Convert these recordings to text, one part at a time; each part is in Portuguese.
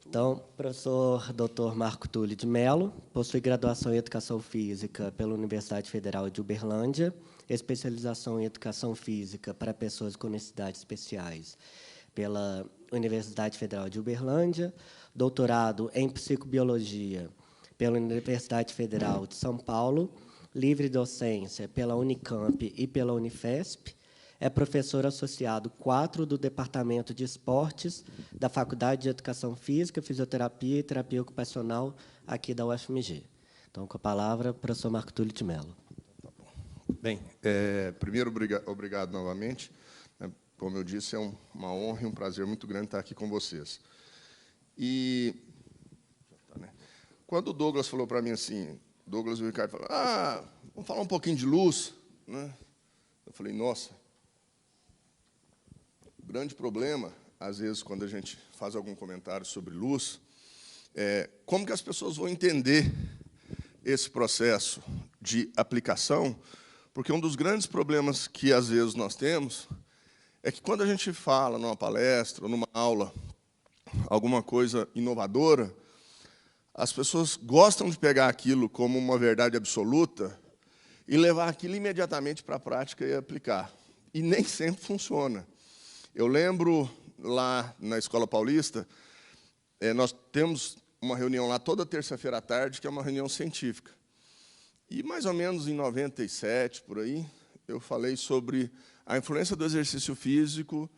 Então, professor Dr. Marco Túlio de Mello, possui graduação em Educação Física pela Universidade Federal de Uberlândia, especialização em Educação Física para pessoas com necessidades especiais pela Universidade Federal de Uberlândia, doutorado em Psicobiologia pela Universidade Federal de São Paulo, livre docência pela Unicamp e pela Unifesp, é professor associado 4 do Departamento de Esportes da Faculdade de Educação Física, Fisioterapia e Terapia Ocupacional aqui da UFMG. Então, com a palavra, o professor Marco Túlio de Mello. Bem, primeiro, obrigado novamente. Como eu disse, é uma honra e um prazer muito grande estar aqui com vocês. E quando o Douglas falou para mim assim, Douglas e o Ricardo falaram, vamos falar um pouquinho de luz, né? Eu falei, nossa, o grande problema, às vezes, quando a gente faz algum comentário sobre luz, é como que as pessoas vão entender esse processo de aplicação, porque um dos grandes problemas que, às vezes, nós temos é que, quando a gente fala numa palestra, ou numa aula, alguma coisa inovadora, as pessoas gostam de pegar aquilo como uma verdade absoluta e levar aquilo imediatamente para a prática e aplicar. E nem sempre funciona. Eu lembro, lá na Escola Paulista, nós temos uma reunião lá toda terça-feira à tarde, que é uma reunião científica. E, mais ou menos em 97, por aí, eu falei sobre a influência do exercício físico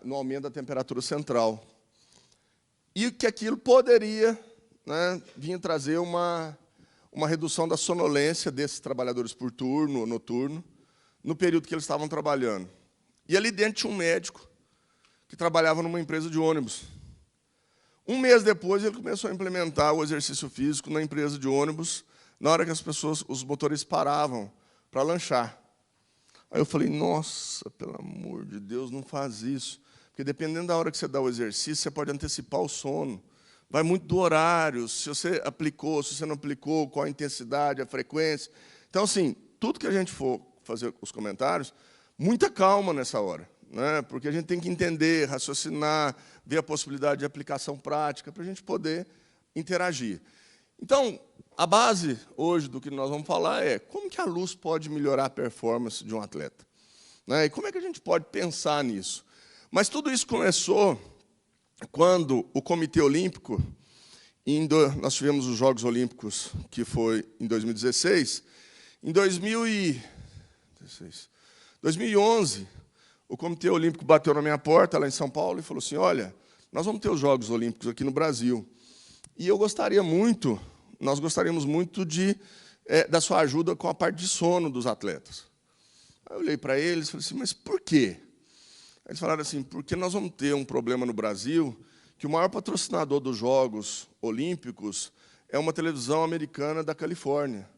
no aumento da temperatura central. E que aquilo poderia, né, vir trazer uma redução da sonolência desses trabalhadores por turno ou noturno, no período que eles estavam trabalhando. E ali dentro tinha um médico que trabalhava numa empresa de ônibus. Um mês depois, ele começou a implementar o exercício físico na empresa de ônibus, na hora que os motoristas paravam para lanchar. Aí eu falei, nossa, pelo amor de Deus, não faz isso. Porque, dependendo da hora que você dá o exercício, você pode antecipar o sono. Vai muito do horário, se você aplicou, se você não aplicou, qual a intensidade, a frequência. Então, assim, tudo que a gente for fazer os comentários, muita calma nessa hora, né? Porque a gente tem que entender, raciocinar, ver a possibilidade de aplicação prática para a gente poder interagir. Então, a base, hoje, do que nós vamos falar é como que a luz pode melhorar a performance de um atleta, né? E como é que a gente pode pensar nisso? Mas tudo isso começou quando o Comitê Olímpico, nós tivemos os Jogos Olímpicos, que foi em 2016, em 2011, o Comitê Olímpico bateu na minha porta, lá em São Paulo, e falou assim, olha, nós vamos ter os Jogos Olímpicos aqui no Brasil, e nós gostaríamos muito da sua ajuda com a parte de sono dos atletas. Aí eu olhei para eles e falei assim, mas por quê? Eles falaram assim, porque nós vamos ter um problema no Brasil, que o maior patrocinador dos Jogos Olímpicos é uma televisão americana da Califórnia.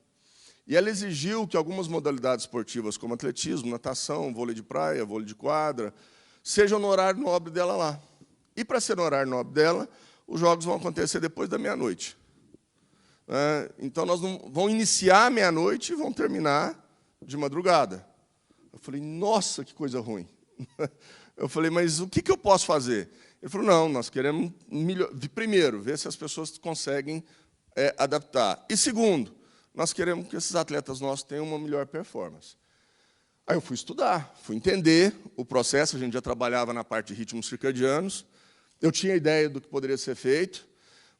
E ela exigiu que algumas modalidades esportivas, como atletismo, natação, vôlei de praia, vôlei de quadra, sejam no horário nobre dela lá. E, para ser no horário nobre dela, os Jogos vão acontecer depois da meia-noite. Então, nós vamos iniciar à meia-noite e vão terminar de madrugada. Eu falei, nossa, que coisa ruim. Eu falei, mas o que eu posso fazer? Ele falou, não, nós queremos, primeiro, ver se as pessoas conseguem adaptar. E, segundo, nós queremos que esses atletas nossos tenham uma melhor performance. Aí eu fui estudar, fui entender o processo, a gente já trabalhava na parte de ritmos circadianos, eu tinha ideia do que poderia ser feito,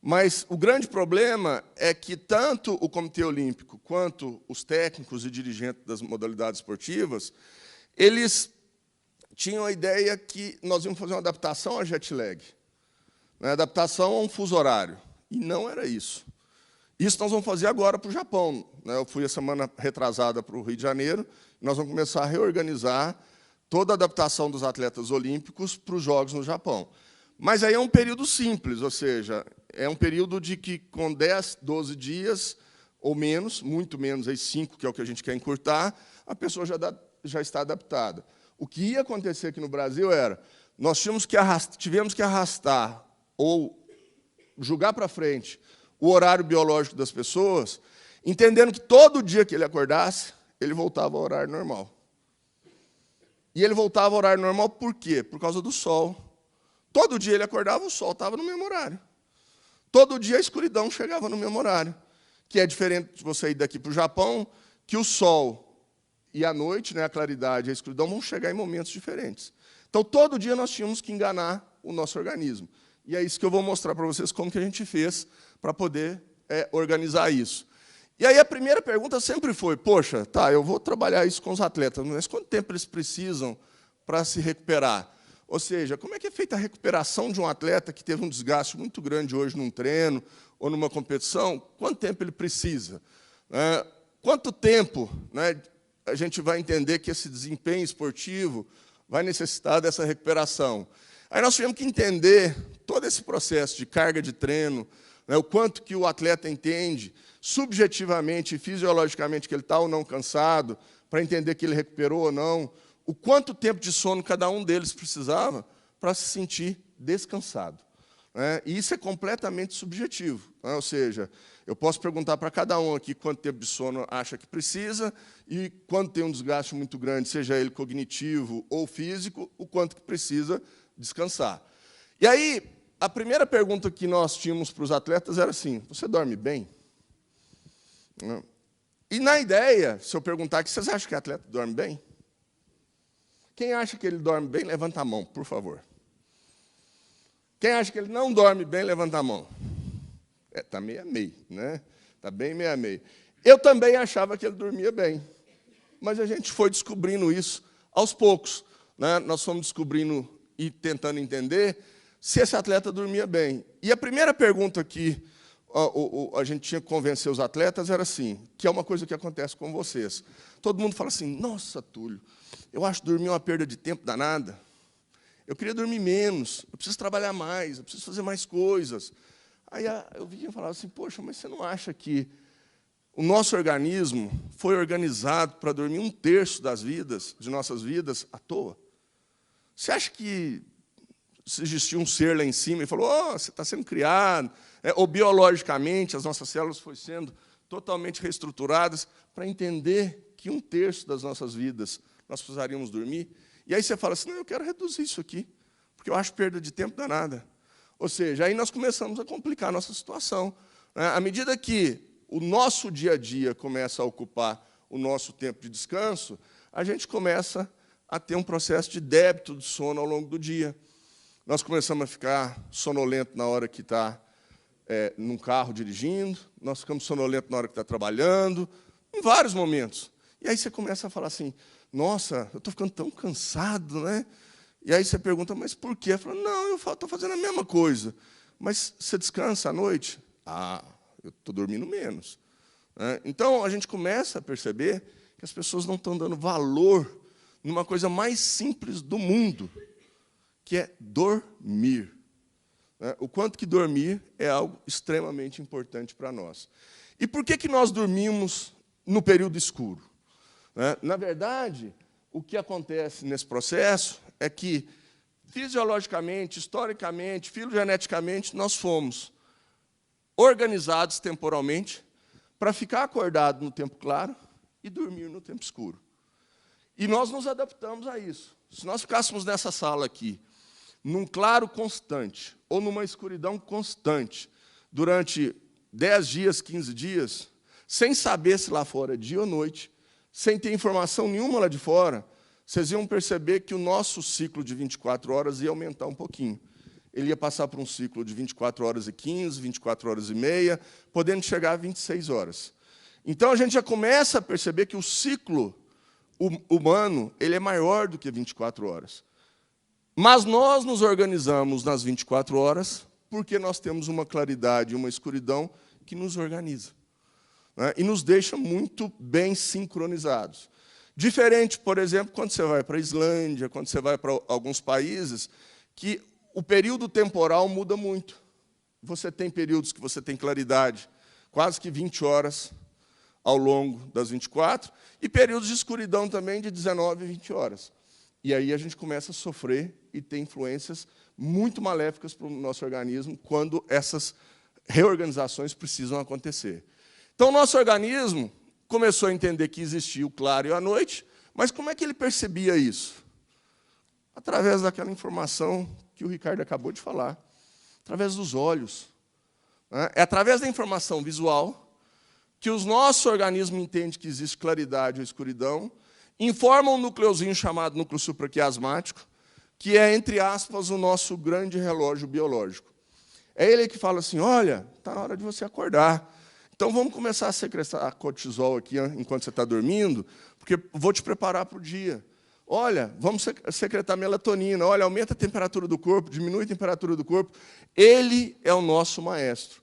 mas o grande problema é que tanto o Comitê Olímpico quanto os técnicos e dirigentes das modalidades esportivas, eles tinham a ideia que nós íamos fazer uma adaptação à jet lag, né, adaptação a um fuso horário. E não era isso. Isso nós vamos fazer agora para o Japão, né? Eu fui a semana retrasada para o Rio de Janeiro, e nós vamos começar a reorganizar toda a adaptação dos atletas olímpicos para os Jogos no Japão. Mas aí é um período simples, ou seja, é um período de que, com 10, 12 dias, ou menos, muito menos, aí 5, que é o que a gente quer encurtar, a pessoa já está adaptada. O que ia acontecer aqui no Brasil era, nós tivemos que arrastar ou jogar para frente o horário biológico das pessoas, entendendo que todo dia que ele acordasse, ele voltava ao horário normal. E ele voltava ao horário normal por quê? Por causa do sol, Todo dia ele acordava, o sol estava no mesmo horário. Todo dia a escuridão chegava no mesmo horário, que é diferente de você ir daqui para o Japão, que o sol e a noite, né, a claridade e a escuridão vão chegar em momentos diferentes. Então, todo dia nós tínhamos que enganar o nosso organismo. E é isso que eu vou mostrar para vocês como que a gente fez para poder organizar isso. E aí a primeira pergunta sempre foi, poxa, tá, eu vou trabalhar isso com os atletas, mas quanto tempo eles precisam para se recuperar? Ou seja, como é que é feita a recuperação de um atleta que teve um desgaste muito grande hoje num treino ou numa competição? Quanto tempo ele precisa? Quanto tempo, né, a gente vai entender que esse desempenho esportivo vai necessitar dessa recuperação? Aí nós tivemos que entender todo esse processo de carga de treino, né, o quanto que o atleta entende, subjetivamente e fisiologicamente, que ele está ou não cansado, para entender que ele recuperou ou não, o quanto tempo de sono cada um deles precisava para se sentir descansado. E isso é completamente subjetivo. Ou seja, eu posso perguntar para cada um aqui quanto tempo de sono acha que precisa e quando tem um desgaste muito grande, seja ele cognitivo ou físico, o quanto que precisa descansar. E aí, a primeira pergunta que nós tínhamos para os atletas era assim, você dorme bem? E, na ideia, se eu perguntar aqui, vocês acham que o atleta dorme bem? Quem acha que ele dorme bem, levanta a mão, por favor. Quem acha que ele não dorme bem, levanta a mão. Está meio a meio, né? Está bem meio a meio. Eu também achava que ele dormia bem, mas a gente foi descobrindo isso aos poucos. Nós fomos descobrindo e tentando entender se esse atleta dormia bem. E a primeira pergunta que a gente tinha que convencer os atletas era assim, que é uma coisa que acontece com vocês. Todo mundo fala assim, nossa, Túlio, eu acho dormir uma perda de tempo danada. Eu queria dormir menos, eu preciso trabalhar mais, eu preciso fazer mais coisas. Aí eu vinha e falava assim, poxa, mas você não acha que o nosso organismo foi organizado para dormir 1/3 de nossas vidas à toa? Você acha que se existia um ser lá em cima e falou, você está sendo criado, ou biologicamente as nossas células foram sendo totalmente reestruturadas para entender que 1/3 das nossas vidas nós precisaríamos dormir? E aí você fala assim, não, eu quero reduzir isso aqui, porque eu acho perda de tempo danada. Ou seja, aí nós começamos a complicar a nossa situação. À medida que o nosso dia a dia começa a ocupar o nosso tempo de descanso, a gente começa a ter um processo de débito de sono ao longo do dia. Nós começamos a ficar sonolento na hora que está num carro dirigindo, nós ficamos sonolentos na hora que está trabalhando, em vários momentos. E aí você começa a falar assim, nossa, eu estou ficando tão cansado, né? E aí você pergunta, mas por quê? Eu falo, não, eu estou fazendo a mesma coisa. Mas você descansa à noite? Eu estou dormindo menos. Então, a gente começa a perceber que as pessoas não estão dando valor numa coisa mais simples do mundo, que é dormir. O quanto que dormir é algo extremamente importante para nós. E por que nós dormimos no período escuro? Na verdade, o que acontece nesse processo é que, fisiologicamente, historicamente, filogeneticamente, nós fomos organizados temporalmente para ficar acordado no tempo claro e dormir no tempo escuro. E nós nos adaptamos a isso. Se nós ficássemos nessa sala aqui, num claro constante, ou numa escuridão constante, durante 10 dias, 15 dias, sem saber se lá fora é dia ou noite, sem ter informação nenhuma lá de fora, vocês iam perceber que o nosso ciclo de 24 horas ia aumentar um pouquinho. Ele ia passar por um ciclo de 24 horas e 15, 24 horas e meia, podendo chegar a 26 horas. Então, a gente já começa a perceber que o ciclo humano ele é maior do que 24 horas. Mas nós nos organizamos nas 24 horas porque nós temos uma claridade e uma escuridão que nos organiza. E nos deixa muito bem sincronizados. Diferente, por exemplo, quando você vai para a Islândia, quando você vai para alguns países, que o período temporal muda muito. Você tem períodos que você tem claridade, quase que 20 horas ao longo das 24, e períodos de escuridão também de 19 e 20 horas. E aí a gente começa a sofrer e ter influências muito maléficas para o nosso organismo quando essas reorganizações precisam acontecer. Então, o nosso organismo começou a entender que existia o claro e a noite, mas como é que ele percebia isso? Através daquela informação que o Ricardo acabou de falar, através dos olhos. É através da informação visual que o nosso organismo entende que existe claridade ou escuridão, informa um nucleozinho chamado núcleo supraquiasmático, que é, entre aspas, o nosso grande relógio biológico. É ele que fala assim, olha, está na hora de você acordar. Então, vamos começar a secretar cortisol aqui enquanto você está dormindo, porque vou te preparar para o dia. Olha, vamos secretar melatonina. Olha, aumenta a temperatura do corpo, diminui a temperatura do corpo. Ele é o nosso maestro.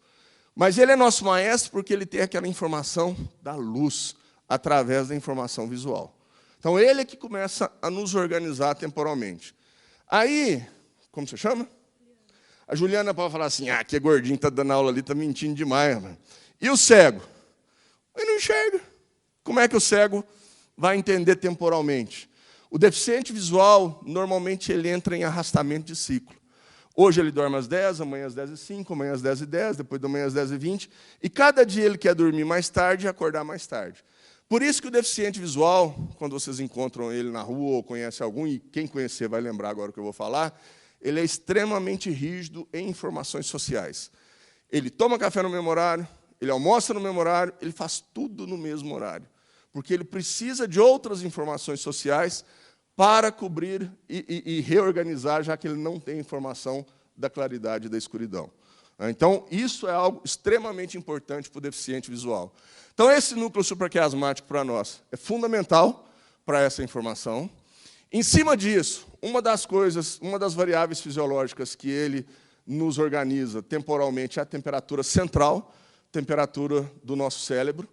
Mas ele é nosso maestro porque ele tem aquela informação da luz, através da informação visual. Então, ele é que começa a nos organizar temporalmente. Aí, como você chama? A Juliana pode falar assim, que é gordinho, está dando aula ali, está mentindo demais. Mano. E o cego? Ele não enxerga. Como é que o cego vai entender temporalmente? O deficiente visual, normalmente, ele entra em arrastamento de ciclo. Hoje ele dorme às 10, amanhã às 10h05, amanhã às 10h10, depois da manhã às 10h20. E cada dia ele quer dormir mais tarde e acordar mais tarde. Por isso que o deficiente visual, quando vocês encontram ele na rua ou conhecem algum, e quem conhecer vai lembrar agora o que eu vou falar, ele é extremamente rígido em informações sociais. Ele toma café no mesmo horário, ele almoça no mesmo horário, ele faz tudo no mesmo horário. Porque ele precisa de outras informações sociais para cobrir e reorganizar, já que ele não tem informação da claridade e da escuridão. Então, isso é algo extremamente importante para o deficiente visual. Então, esse núcleo supraquiasmático, para nós, é fundamental para essa informação. Em cima disso, uma das variáveis fisiológicas que ele nos organiza temporalmente é a temperatura central, temperatura do nosso cérebro.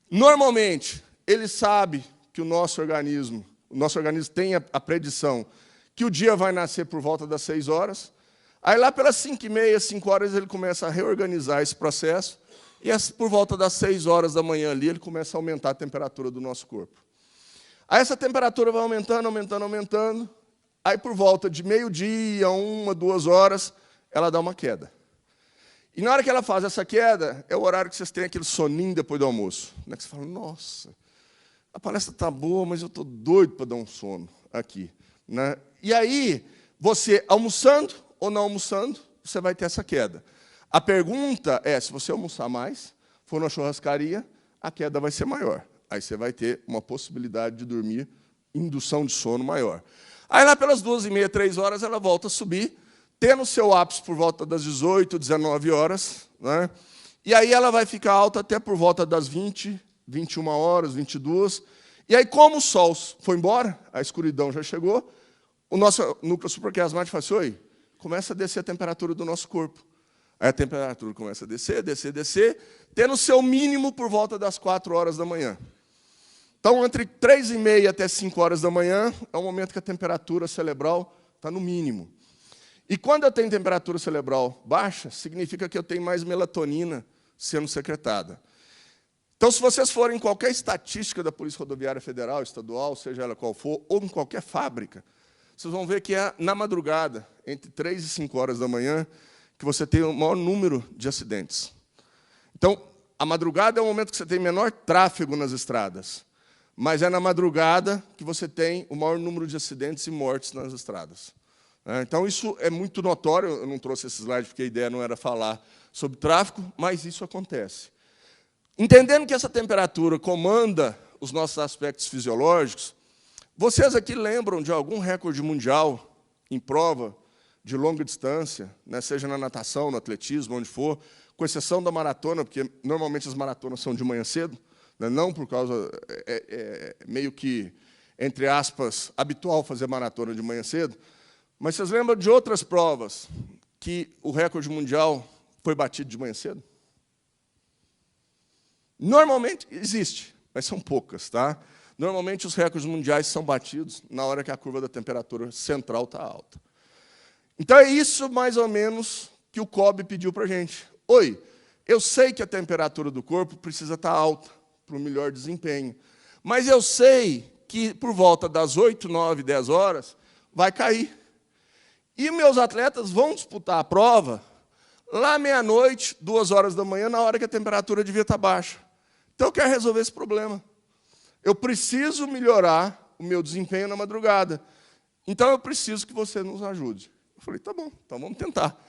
Normalmente, ele sabe que o nosso organismo tem a predição que o dia vai nascer por volta das 6 horas. Aí, lá pelas 5h30, 5 horas, ele começa a reorganizar esse processo. E por volta das 6 horas da manhã, ali, ele começa a aumentar a temperatura do nosso corpo. Aí, essa temperatura vai aumentando, aumentando, aumentando. Aí, por volta de meio-dia, 1, 2 horas, ela dá uma queda. E, na hora que ela faz essa queda, é o horário que vocês têm aquele soninho depois do almoço. Que você fala, nossa, a palestra está boa, mas eu estou doido para dar um sono aqui. E aí, você almoçando ou não almoçando, você vai ter essa queda. A pergunta é, se você almoçar mais, for na churrascaria, a queda vai ser maior. Aí você vai ter uma possibilidade de dormir, indução de sono maior. Aí, lá pelas 2h30, 3 horas, ela volta a subir, tendo o seu ápice por volta das 18, 19 horas. E aí ela vai ficar alta até por volta das 20, 21 horas, 22. E aí, como o sol foi embora, a escuridão já chegou, o nosso núcleo supraquiasmático fala assim, oi, começa a descer a temperatura do nosso corpo. Aí a temperatura começa a descer, descer, descer, tendo o seu mínimo por volta das 4 horas da manhã. Então, entre 3h30 até 5 horas da manhã, é o momento que a temperatura cerebral está no mínimo. E quando eu tenho temperatura cerebral baixa, significa que eu tenho mais melatonina sendo secretada. Então, se vocês forem em qualquer estatística da Polícia Rodoviária Federal, estadual, seja ela qual for, ou em qualquer fábrica, vocês vão ver que é na madrugada, entre 3 e 5 horas da manhã, que você tem o maior número de acidentes. Então, a madrugada é o momento que você tem menor tráfego nas estradas, mas é na madrugada que você tem o maior número de acidentes e mortes nas estradas. Então, isso é muito notório. Eu não trouxe esse slide porque a ideia não era falar sobre tráfego, mas isso acontece. Entendendo que essa temperatura comanda os nossos aspectos fisiológicos, vocês aqui lembram de algum recorde mundial em prova de longa distância, seja na natação, no atletismo, onde for, com exceção da maratona, porque normalmente as maratonas são de manhã cedo, não por causa... meio que, entre aspas, habitual fazer maratona de manhã cedo, mas vocês lembram de outras provas que o recorde mundial foi batido de manhã cedo? Normalmente existe, mas são poucas. Normalmente os recordes mundiais são batidos na hora que a curva da temperatura central está alta. Então, é isso, mais ou menos, que o COB pediu para a gente. Oi, eu sei que a temperatura do corpo precisa estar alta para um melhor desempenho, mas eu sei que, por volta das 8, 9, 10 horas, vai cair. E meus atletas vão disputar a prova lá meia-noite, 2 horas da manhã, na hora que a temperatura devia estar baixa. Então, eu quero resolver esse problema. Eu preciso melhorar o meu desempenho na madrugada. Então, eu preciso que você nos ajude. Eu falei, tá bom, então vamos tentar.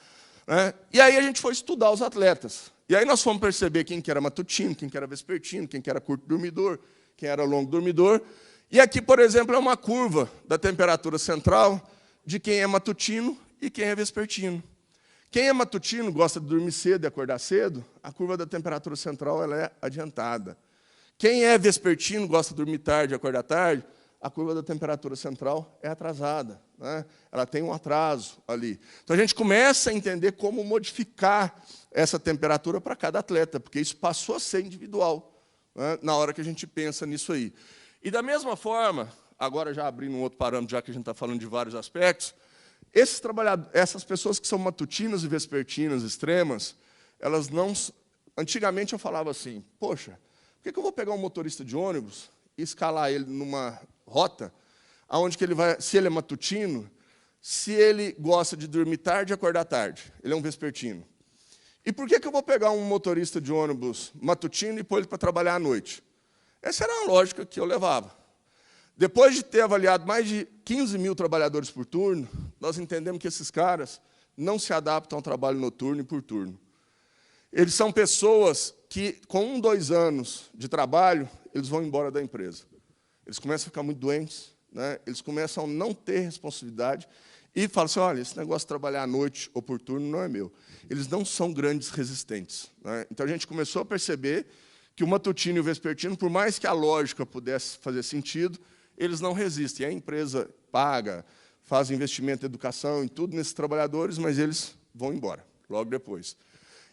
E aí a gente foi estudar os atletas. E aí nós fomos perceber quem que era matutino, quem que era vespertino, quem que era curto dormidor, quem era longo dormidor. E aqui, por exemplo, é uma curva da temperatura central de quem é matutino e quem é vespertino. Quem é matutino, gosta de dormir cedo e acordar cedo, a curva da temperatura central ela é adiantada. Quem é vespertino, gosta de dormir tarde e acordar tarde, a curva da temperatura central é atrasada. Ela tem um atraso ali. Então, a gente começa a entender como modificar essa temperatura para cada atleta, porque isso passou a ser individual, na hora que a gente pensa nisso aí. E, da mesma forma, agora já abrindo um outro parâmetro, já que a gente está falando de vários aspectos, essas pessoas que são matutinas e vespertinas extremas, elas não... Antigamente, eu falava assim, poxa, por que eu vou pegar um motorista de ônibus e escalar ele numa rota, onde que ele vai, se ele é matutino, se ele gosta de dormir tarde e acordar tarde, ele é um vespertino. E por que eu vou pegar um motorista de ônibus matutino e pôr ele para trabalhar à noite? Essa era a lógica que eu levava. Depois de ter avaliado mais de 15 mil trabalhadores por turno, nós entendemos que esses caras não se adaptam ao trabalho noturno e por turno. Eles são pessoas que, com 1, 2 anos de trabalho, eles vão embora da empresa. Eles começam a ficar muito doentes, eles começam a não ter responsabilidade e falam assim, olha, esse negócio de trabalhar à noite ou por turno não é meu. Eles não são grandes resistentes. Então, a gente começou a perceber que o matutino e o vespertino, por mais que a lógica pudesse fazer sentido, eles não resistem. A empresa paga, faz investimento em educação, em tudo nesses trabalhadores, mas eles vão embora, logo depois.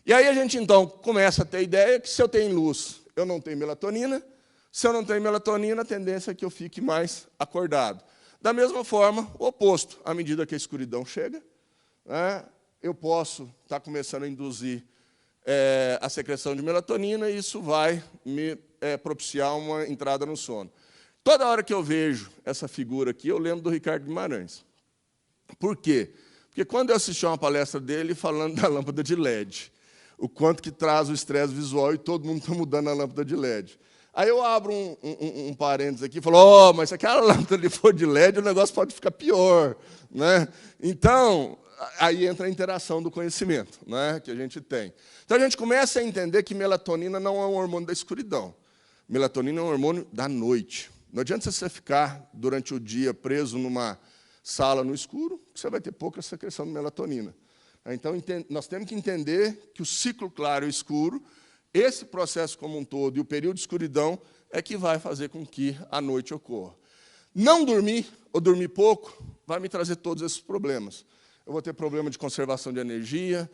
E aí a gente, então, começa a ter a ideia que, se eu tenho luz, eu não tenho melatonina. Se eu não tenho melatonina, a tendência é que eu fique mais acordado. Da mesma forma, o oposto. À medida que a escuridão chega, eu posso estar começando a induzir a secreção de melatonina, e isso vai me propiciar uma entrada no sono. Toda hora que eu vejo essa figura aqui, eu lembro do Ricardo Guimarães. Por quê? Porque quando eu assisti a uma palestra dele falando da lâmpada de LED, o quanto que traz o estresse visual, e todo mundo está mudando a lâmpada de LED. Aí eu abro um parênteses aqui e falo, mas se aquela lâmpada ali for de LED, o negócio pode ficar pior. Então, aí entra a interação do conhecimento que a gente tem. Então, a gente começa a entender que melatonina não é um hormônio da escuridão. Melatonina é um hormônio da noite. Não adianta você ficar, durante o dia, preso numa sala no escuro, que você vai ter pouca secreção de melatonina. Então, nós temos que entender que o ciclo claro e escuro, esse processo como um todo e o período de escuridão é que vai fazer com que a noite ocorra. Não dormir, ou dormir pouco, vai me trazer todos esses problemas. Eu vou ter problema de conservação de energia,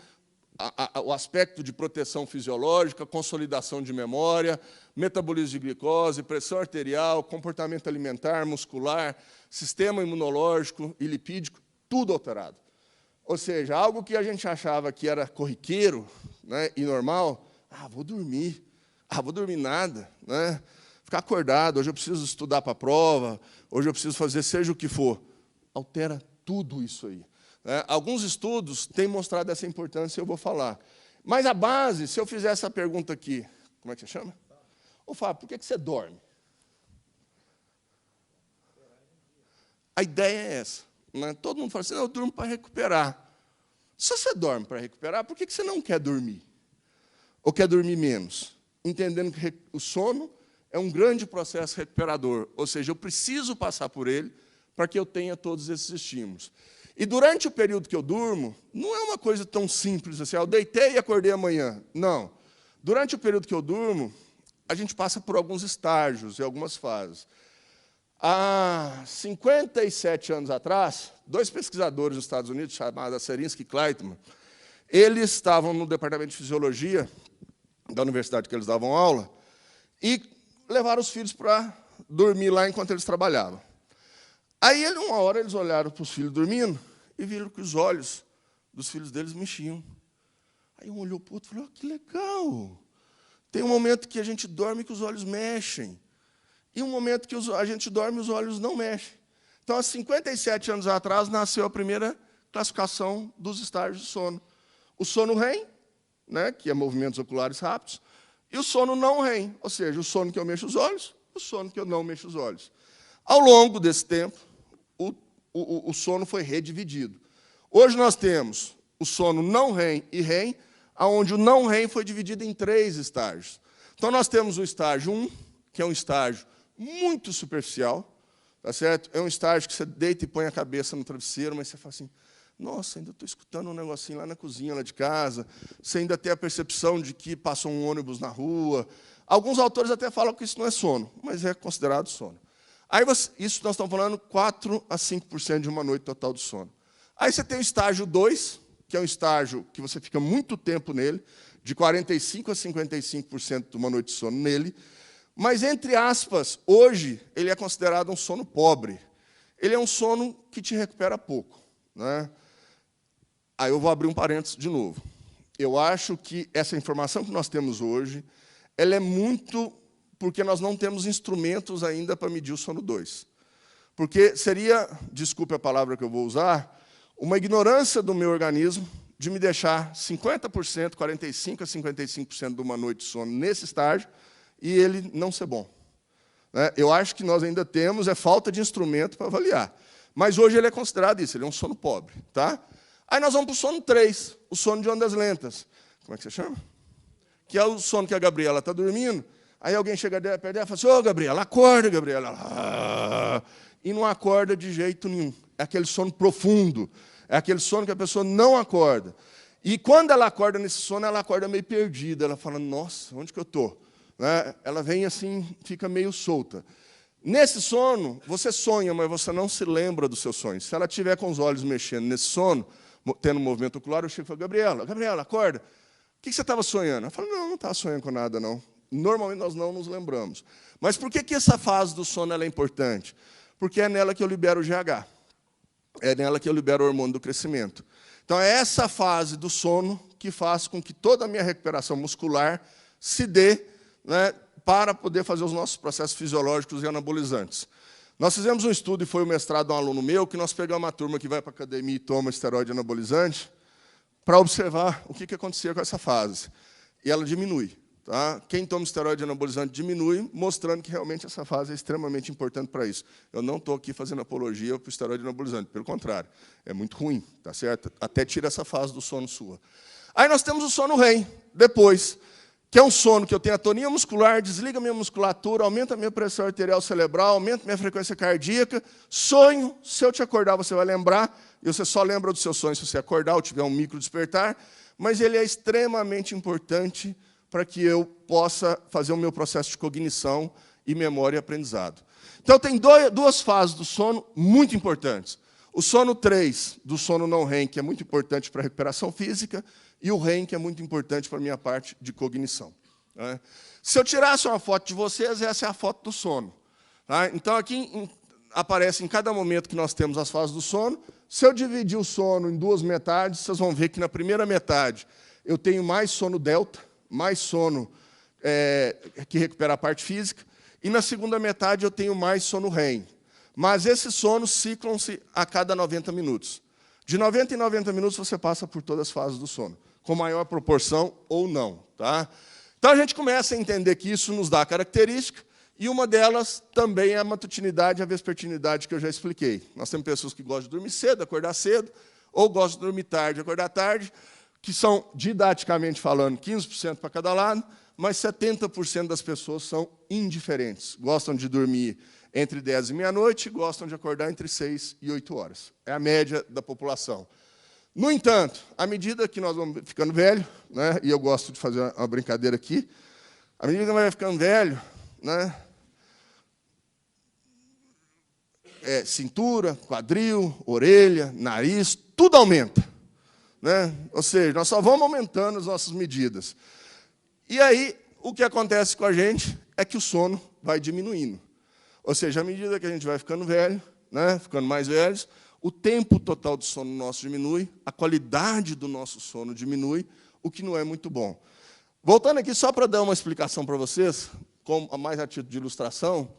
o aspecto de proteção fisiológica, consolidação de memória, metabolismo de glicose, pressão arterial, comportamento alimentar, muscular, sistema imunológico e lipídico, tudo alterado. Ou seja, algo que a gente achava que era corriqueiro e normal, vou dormir nada, ficar acordado, hoje eu preciso estudar para a prova, hoje eu preciso fazer seja o que for. Altera tudo isso aí. Alguns estudos têm mostrado essa importância, eu vou falar. Mas a base, se eu fizer essa pergunta aqui, como é que você chama? Ô, Fábio, por que você dorme? A ideia é essa. Todo mundo fala assim, não, eu durmo para recuperar. Se você dorme para recuperar, por que você não quer dormir? Ou quer dormir menos? Entendendo que o sono é um grande processo recuperador, ou seja, eu preciso passar por ele para que eu tenha todos esses estímulos. E durante o período que eu durmo, não é uma coisa tão simples assim, eu deitei e acordei amanhã. Não. Durante o período que eu durmo, a gente passa por alguns estágios e algumas fases. Há 57 anos atrás, 2 pesquisadores dos Estados Unidos, chamados Serinsky e Kleitman, eles estavam no departamento de fisiologia da universidade que eles davam aula e levaram os filhos para dormir lá enquanto eles trabalhavam. Aí, uma hora, eles olharam para os filhos dormindo e viram que os olhos dos filhos deles mexiam. Aí um olhou para o outro e falou, que legal! Tem um momento que a gente dorme que os olhos mexem. E um momento que a gente dorme e os olhos não mexem. Então, há 57 anos atrás, nasceu a primeira classificação dos estágios de sono. O sono REM, que é movimentos oculares rápidos, e o sono não REM, ou seja, o sono que eu mexo os olhos, o sono que eu não mexo os olhos. Ao longo desse tempo, o sono foi redividido. Hoje nós temos o sono não REM e REM, onde o não REM foi dividido em 3 estágios. Então, nós temos o estágio 1, que é um estágio muito superficial, tá certo? É um estágio que você deita e põe a cabeça no travesseiro, mas você fala assim, nossa, ainda estou escutando um negocinho lá na cozinha, lá de casa, você ainda tem a percepção de que passou um ônibus na rua. Alguns autores até falam que isso não é sono, mas é considerado sono. Aí isso nós estamos falando 4 a 5% de uma noite total de sono. Aí você tem o estágio 2, que é um estágio que você fica muito tempo nele, de 45% a 55% de uma noite de sono nele, mas, entre aspas, hoje, ele é considerado um sono pobre. Ele é um sono que te recupera pouco, né? Aí eu vou abrir um parênteses de novo. Eu acho que essa informação que nós temos hoje, ela é muito porque nós não temos instrumentos ainda para medir o sono 2. Porque seria, desculpe a palavra que eu vou usar, uma ignorância do meu organismo de me deixar 50%, 45% a 55% de uma noite de sono nesse estágio e ele não ser bom. Eu acho que nós ainda temos falta de instrumento para avaliar. Mas hoje ele é considerado isso, ele é um sono pobre. Tá? Aí nós vamos para o sono 3, o sono de ondas lentas. Como é que você chama? Que é o sono que a Gabriela está dormindo. Aí alguém chega perto dela e fala assim, ô, Gabriela, acorda, Gabriela. E não acorda de jeito nenhum. É aquele sono profundo. É aquele sono que a pessoa não acorda. E quando ela acorda nesse sono, ela acorda meio perdida. Ela fala, nossa, onde que eu estou? Ela vem assim, fica meio solta. Nesse sono, você sonha, mas você não se lembra dos seus sonhos. Se ela estiver com os olhos mexendo nesse sono, tendo movimento ocular, eu chego e falo, Gabriela, acorda. O que você estava sonhando? Ela fala, não estava sonhando com nada, não. Normalmente nós não nos lembramos. Mas por que essa fase do sono ela é importante? Porque é nela que eu libero o GH. É nela que eu libero o hormônio do crescimento. Então, é essa fase do sono que faz com que toda a minha recuperação muscular se dê, né, para poder fazer os nossos processos fisiológicos e anabolizantes. Nós fizemos um estudo, e foi o mestrado de um aluno meu, que nós pegamos uma turma que vai para a academia e toma esteroide anabolizante, para observar o que acontecia com essa fase. E ela diminui. Tá? Quem toma esteroide anabolizante diminui, mostrando que realmente essa fase é extremamente importante para isso. Eu não estou aqui fazendo apologia para o esteroide anabolizante, pelo contrário, é muito ruim, tá certo? Até tira essa fase do sono sua. Aí nós temos o sono REM, depois, que é um sono que eu tenho atonia muscular, desliga minha musculatura, aumenta a minha pressão arterial cerebral, aumenta minha frequência cardíaca, sonho, se eu te acordar você vai lembrar, e você só lembra dos seus sonhos se você acordar ou tiver um micro despertar, mas ele é extremamente importante para que eu possa fazer o meu processo de cognição e memória e aprendizado. Então, tem duas fases do sono muito importantes. O sono 3, do sono não REM, que é muito importante para a recuperação física, e o REM, que é muito importante para a minha parte de cognição. Né? Se eu tirasse uma foto de vocês, essa é a foto do sono. Tá? Então, aqui aparece em cada momento que nós temos as fases do sono. Se eu dividir o sono em 2 metades, vocês vão ver que na primeira metade eu tenho mais sono delta, mais sono que recupera a parte física, e na segunda metade eu tenho mais sono REM. Mas esses sonos ciclam-se a cada 90 minutos. De 90 em 90 minutos você passa por todas as fases do sono, com maior proporção ou não. Tá? Então a gente começa a entender que isso nos dá característica, e uma delas também é a matutinidade e a vespertinidade, que eu já expliquei. Nós temos pessoas que gostam de dormir cedo, acordar cedo, ou gostam de dormir tarde, acordar tarde, que são, didaticamente falando, 15% para cada lado, mas 70% das pessoas são indiferentes. Gostam de dormir entre 10 e meia-noite, gostam de acordar entre 6 e 8 horas. É a média da população. No entanto, à medida que nós vamos ficando velho, né, e eu gosto de fazer uma brincadeira aqui, à medida que nós vamos ficando velho, né, cintura, quadril, orelha, nariz, tudo aumenta. Né? Ou seja, nós só vamos aumentando as nossas medidas. E aí, o que acontece com a gente é que o sono vai diminuindo. Ou seja, à medida que a gente vai ficando velho, né, ficando mais velhos, o tempo total de sono nosso diminui, a qualidade do nosso sono diminui, o que não é muito bom. Voltando aqui, só para dar uma explicação para vocês, mais a título de ilustração,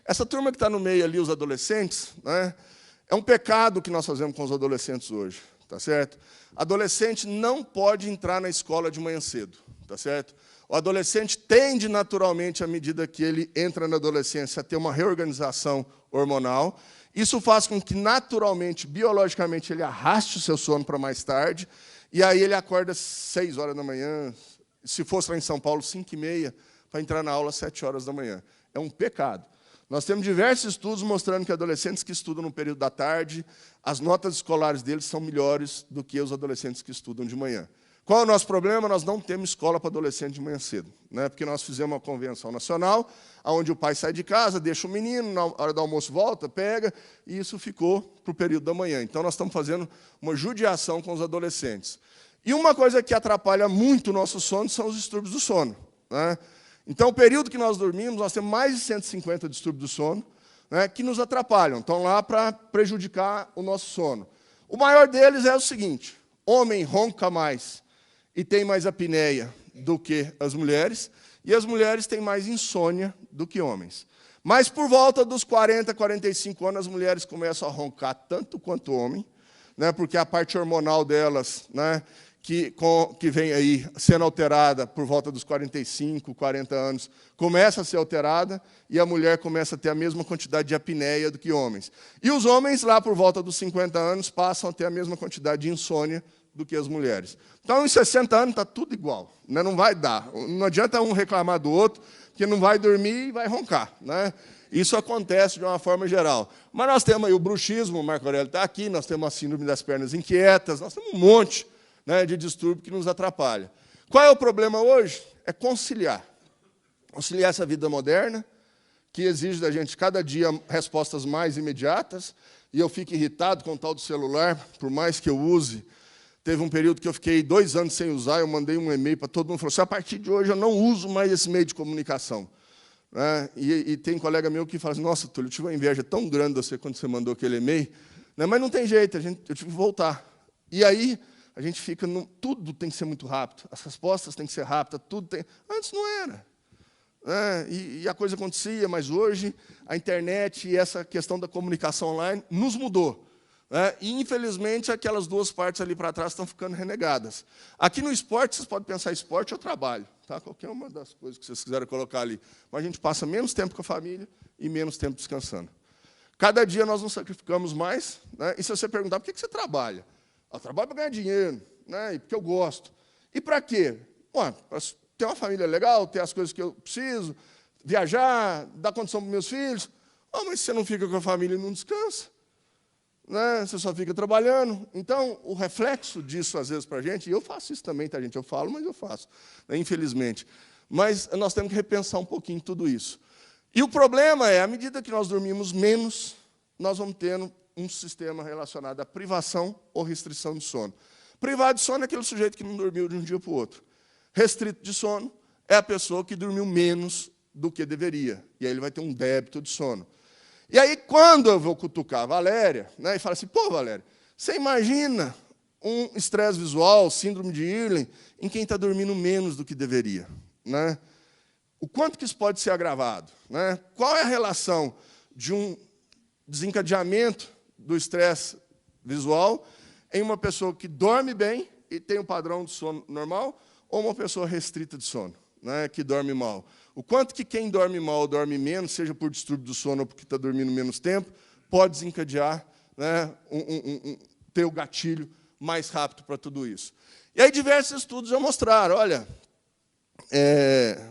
essa turma que está no meio ali, os adolescentes, né, é um pecado que nós fazemos com os adolescentes hoje. Tá certo? Adolescente não pode entrar na escola de manhã cedo. Tá certo? O adolescente tende, naturalmente, à medida que ele entra na adolescência, a ter uma reorganização hormonal. Isso faz com que, naturalmente, biologicamente, ele arraste o seu sono para mais tarde, e aí ele acorda às 6 horas da manhã, se fosse lá em São Paulo, 5h30, para entrar na aula às 7 horas da manhã. É um pecado. Nós temos diversos estudos mostrando que adolescentes que estudam no período da tarde, as notas escolares deles são melhores do que os adolescentes que estudam de manhã. Qual é o nosso problema? Nós não temos escola para adolescente de manhã cedo, né? Porque nós fizemos uma convenção nacional, onde o pai sai de casa, deixa o menino, na hora do almoço volta, pega, e isso ficou para o período da manhã. Então, nós estamos fazendo uma judiação com os adolescentes. E uma coisa que atrapalha muito o nosso sono são os distúrbios do sono, né? Então, o período que nós dormimos, nós temos mais de 150 distúrbios do sono, né, que nos atrapalham, estão lá para prejudicar o nosso sono. O maior deles é o seguinte: homem ronca mais e tem mais apneia do que as mulheres, e as mulheres têm mais insônia do que homens. Mas, por volta dos 40, 45 anos, as mulheres começam a roncar tanto quanto o homem, né, porque a parte hormonal delas, né, que vem aí sendo alterada por volta dos 45, 40 anos, começa a ser alterada, e a mulher começa a ter a mesma quantidade de apneia do que homens. E os homens, lá por volta dos 50 anos, passam a ter a mesma quantidade de insônia do que as mulheres. Então, em 60 anos, está tudo igual, né? Não vai dar. Não adianta um reclamar do outro, que não vai dormir e vai roncar, né? Isso acontece de uma forma geral. Mas nós temos aí o bruxismo, o Marco Aurélio está aqui, nós temos a síndrome das pernas inquietas, nós temos um monte, né, de distúrbio que nos atrapalha. Qual é o problema hoje? É conciliar. Conciliar essa vida moderna, que exige da gente, cada dia, respostas mais imediatas, e eu fico irritado com o tal do celular, por mais que eu use. Teve um período que eu fiquei 2 anos sem usar, eu mandei um e-mail para todo mundo, falou assim: a partir de hoje eu não uso mais esse meio de comunicação. Né? E tem colega meu que fala assim: nossa, Túlio, eu tive uma inveja tão grande de você quando você mandou aquele e-mail, né? Mas não tem jeito, eu tive que voltar. E aí, a gente fica, tudo tem que ser muito rápido, as respostas têm que ser rápidas, tudo tem. Antes não era. E a coisa acontecia, mas hoje a internet e essa questão da comunicação online nos mudou. E, infelizmente, aquelas duas partes ali para trás estão ficando renegadas. Aqui no esporte, vocês podem pensar esporte ou trabalho, tá? Qualquer uma das coisas que vocês quiserem colocar ali. Mas a gente passa menos tempo com a família e menos tempo descansando. Cada dia nós nos sacrificamos mais, né? E se você perguntar, por que você trabalha? Eu trabalho para ganhar dinheiro, né? E porque eu gosto. E para quê? Para ter uma família legal, ter as coisas que eu preciso, viajar, dar condição para meus filhos. Mas você não fica com a família e não descansa, né? Você só fica trabalhando. Então, o reflexo disso, às vezes, para a gente, e eu faço isso também, tá, gente? Eu falo, mas eu faço, né? Infelizmente. Mas nós temos que repensar um pouquinho tudo isso. E o problema é, à medida que nós dormimos menos, nós vamos tendo um sistema relacionado à privação ou restrição de sono. Privado de sono é aquele sujeito que não dormiu de um dia para o outro. Restrito de sono é a pessoa que dormiu menos do que deveria. E aí ele vai ter um débito de sono. E aí, quando eu vou cutucar a Valéria, né, e falo assim: pô, Valéria, você imagina um estresse visual, síndrome de Irlen, em quem está dormindo menos do que deveria, né? O quanto que isso pode ser agravado, né? Qual é a relação de um desencadeamento do estresse visual em uma pessoa que dorme bem e tem um padrão de sono normal, ou uma pessoa restrita de sono, né, que dorme mal? O quanto que quem dorme mal ou dorme menos, seja por distúrbio do sono ou porque está dormindo menos tempo, pode desencadear, né, ter o gatilho mais rápido para tudo isso. E aí diversos estudos já mostraram, olha,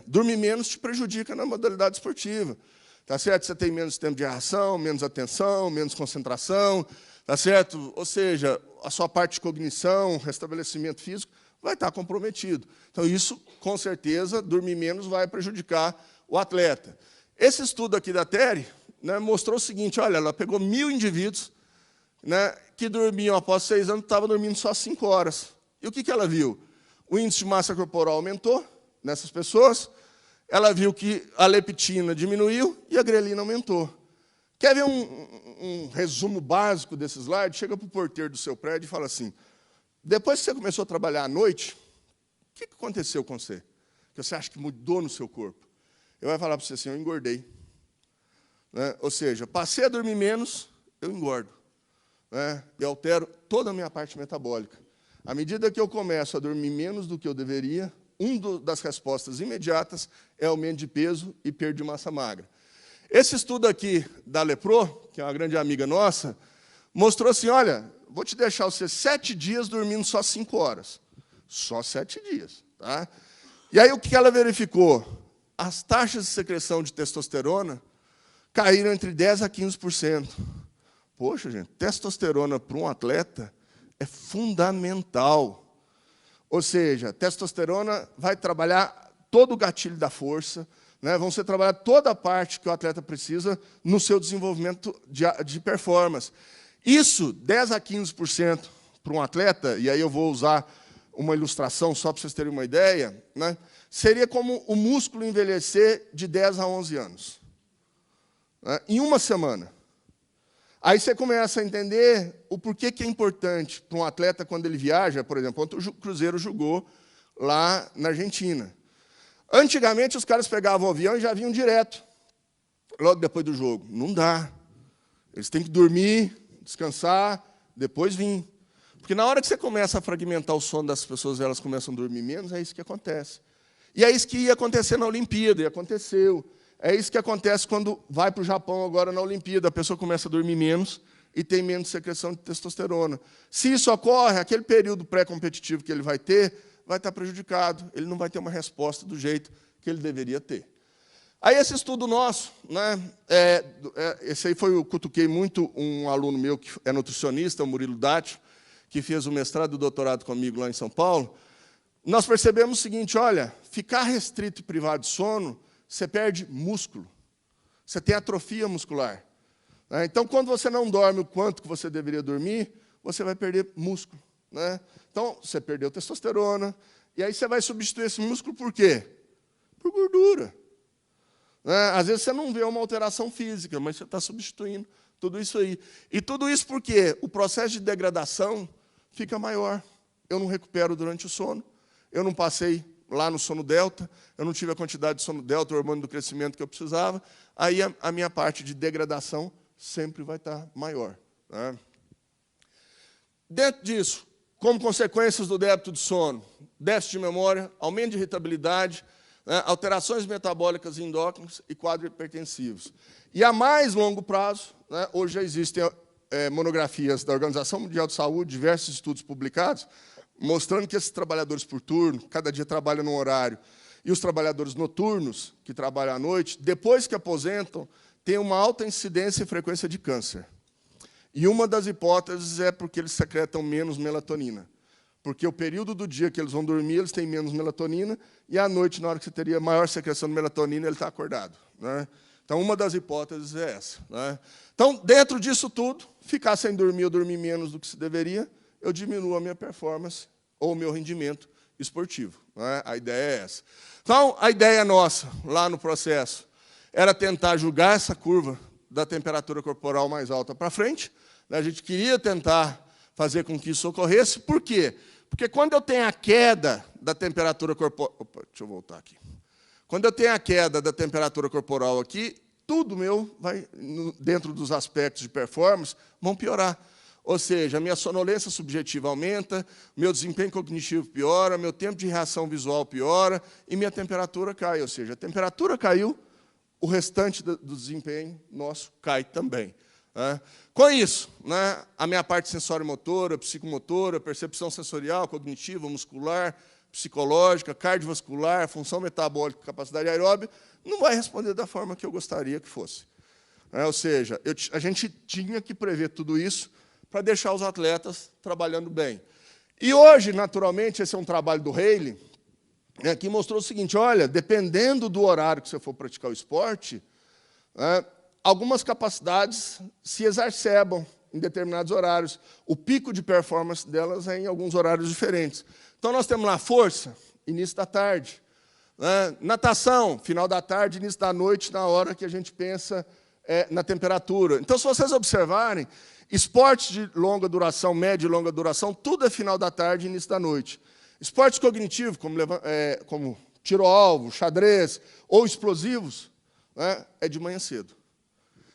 dormir menos te prejudica na modalidade esportiva. Tá certo? Você tem menos tempo de reação, menos atenção, menos concentração, tá certo? Ou seja, a sua parte de cognição, restabelecimento físico, vai estar comprometido. Então, isso, com certeza, dormir menos vai prejudicar o atleta. Esse estudo aqui da Terry, né, mostrou o seguinte: olha, ela pegou 1000 indivíduos, né, que dormiam após 6 anos, estavam dormindo só 5 horas. E o que ela viu? O índice de massa corporal aumentou nessas pessoas, ela viu que a leptina diminuiu e a grelina aumentou. Quer ver um resumo básico desse slide? Chega para o porteiro do seu prédio e fala assim: depois que você começou a trabalhar à noite, o que aconteceu com você? Que você acha que mudou no seu corpo? Ele vai falar para você assim: eu engordei. Né? Ou seja, passei a dormir menos, eu engordo. Né? Eu altero toda a minha parte metabólica. À medida que eu começo a dormir menos do que eu deveria, das respostas imediatas é aumento de peso e perda de massa magra. Esse estudo aqui da Lepro, que é uma grande amiga nossa, mostrou assim, olha, vou te deixar você 7 dias dormindo só 5 horas. Só 7 dias. Tá? E aí o que ela verificou? As taxas de secreção de testosterona caíram entre 10% a 15%. Poxa, gente, testosterona para um atleta é fundamental. Ou seja, testosterona vai trabalhar todo o gatilho da força, né? Vão ser trabalhar toda a parte que o atleta precisa no seu desenvolvimento de performance. Isso, 10% a 15% para um atleta, e aí eu vou usar uma ilustração só para vocês terem uma ideia, né? Seria como o músculo envelhecer de 10 a 11 anos. Né? Em uma semana. Aí você começa a entender o porquê que é importante para um atleta, quando ele viaja, por exemplo, ontem o Cruzeiro jogou lá na Argentina. Antigamente, os caras pegavam o avião e já vinham direto, logo depois do jogo. Não dá. Eles têm que dormir, descansar, depois vir. Porque na hora que você começa a fragmentar o sono das pessoas, elas começam a dormir menos, é isso que acontece. E é isso que ia acontecer na Olimpíada, e aconteceu. É isso que acontece quando vai para o Japão agora na Olimpíada. A pessoa começa a dormir menos e tem menos secreção de testosterona. Se isso ocorre, aquele período pré-competitivo que ele vai ter, vai estar prejudicado. Ele não vai ter uma resposta do jeito que ele deveria ter. Aí esse estudo nosso, né, esse aí eu cutuquei muito um aluno meu que é nutricionista, o Murilo Dátio, que fez o mestrado e o doutorado comigo lá em São Paulo. Nós percebemos o seguinte, olha, ficar restrito e privado de sono, você perde músculo. Você tem atrofia muscular. Então, quando você não dorme o quanto que você deveria dormir, você vai perder músculo. Né? Então, você perdeu testosterona, e aí você vai substituir esse músculo por quê? Por gordura. Às vezes você não vê uma alteração física, mas você está substituindo tudo isso aí. E tudo isso porque o processo de degradação fica maior. Eu não recupero durante o sono, eu não passei lá no sono delta, eu não tive a quantidade de sono delta, o hormônio do crescimento que eu precisava, aí a minha parte de degradação sempre vai estar maior. Né? Dentro disso, como consequências do débito de sono, déficit de memória, aumento de irritabilidade, né, alterações metabólicas e endócrinas e quadros hipertensivos. E a mais longo prazo, né, hoje já existem monografias da Organização Mundial de Saúde, diversos estudos publicados, mostrando que esses trabalhadores por turno, cada dia trabalham num horário, e os trabalhadores noturnos, que trabalham à noite, depois que aposentam, têm uma alta incidência e frequência de câncer. E uma das hipóteses é porque eles secretam menos melatonina. Porque o período do dia que eles vão dormir, eles têm menos melatonina, e à noite, na hora que você teria maior secreção de melatonina, ele está acordado. Né? Então, uma das hipóteses é essa. Né? Então, dentro disso tudo, ficar sem dormir ou dormir menos do que se deveria, eu diminuo a minha performance ou o meu rendimento esportivo. Né? A ideia é essa. Então, a ideia nossa, lá no processo, era tentar julgar essa curva da temperatura corporal mais alta para frente. Né? A gente queria tentar fazer com que isso ocorresse. Por quê? Porque quando eu tenho a queda da temperatura corporal... Opa, deixa eu voltar aqui. Quando eu tenho a queda da temperatura corporal aqui, tudo meu vai, dentro dos aspectos de performance, vão piorar. Ou seja, a minha sonolência subjetiva aumenta, meu desempenho cognitivo piora, meu tempo de reação visual piora e minha temperatura cai. Ou seja, a temperatura caiu, o restante do desempenho nosso cai também. Né? Com isso, né, a minha parte sensório-motora, psicomotora, percepção sensorial, cognitiva, muscular, psicológica, cardiovascular, função metabólica, capacidade aeróbica, não vai responder da forma que eu gostaria que fosse. Ou seja, a gente tinha que prever tudo isso para deixar os atletas trabalhando bem. E hoje, naturalmente, esse é um trabalho do Haley, né, que mostrou o seguinte, olha, dependendo do horário que você for praticar o esporte, algumas capacidades se exacerbam em determinados horários. O pico de performance delas é em alguns horários diferentes. Então, nós temos lá força, início da tarde. Né? Natação, final da tarde, início da noite, na hora que a gente pensa na temperatura. Então, se vocês observarem, esportes de longa duração, média e longa duração, tudo é final da tarde e início da noite. Esportes cognitivos, como tiro-alvo, xadrez ou explosivos, né, é de manhã cedo.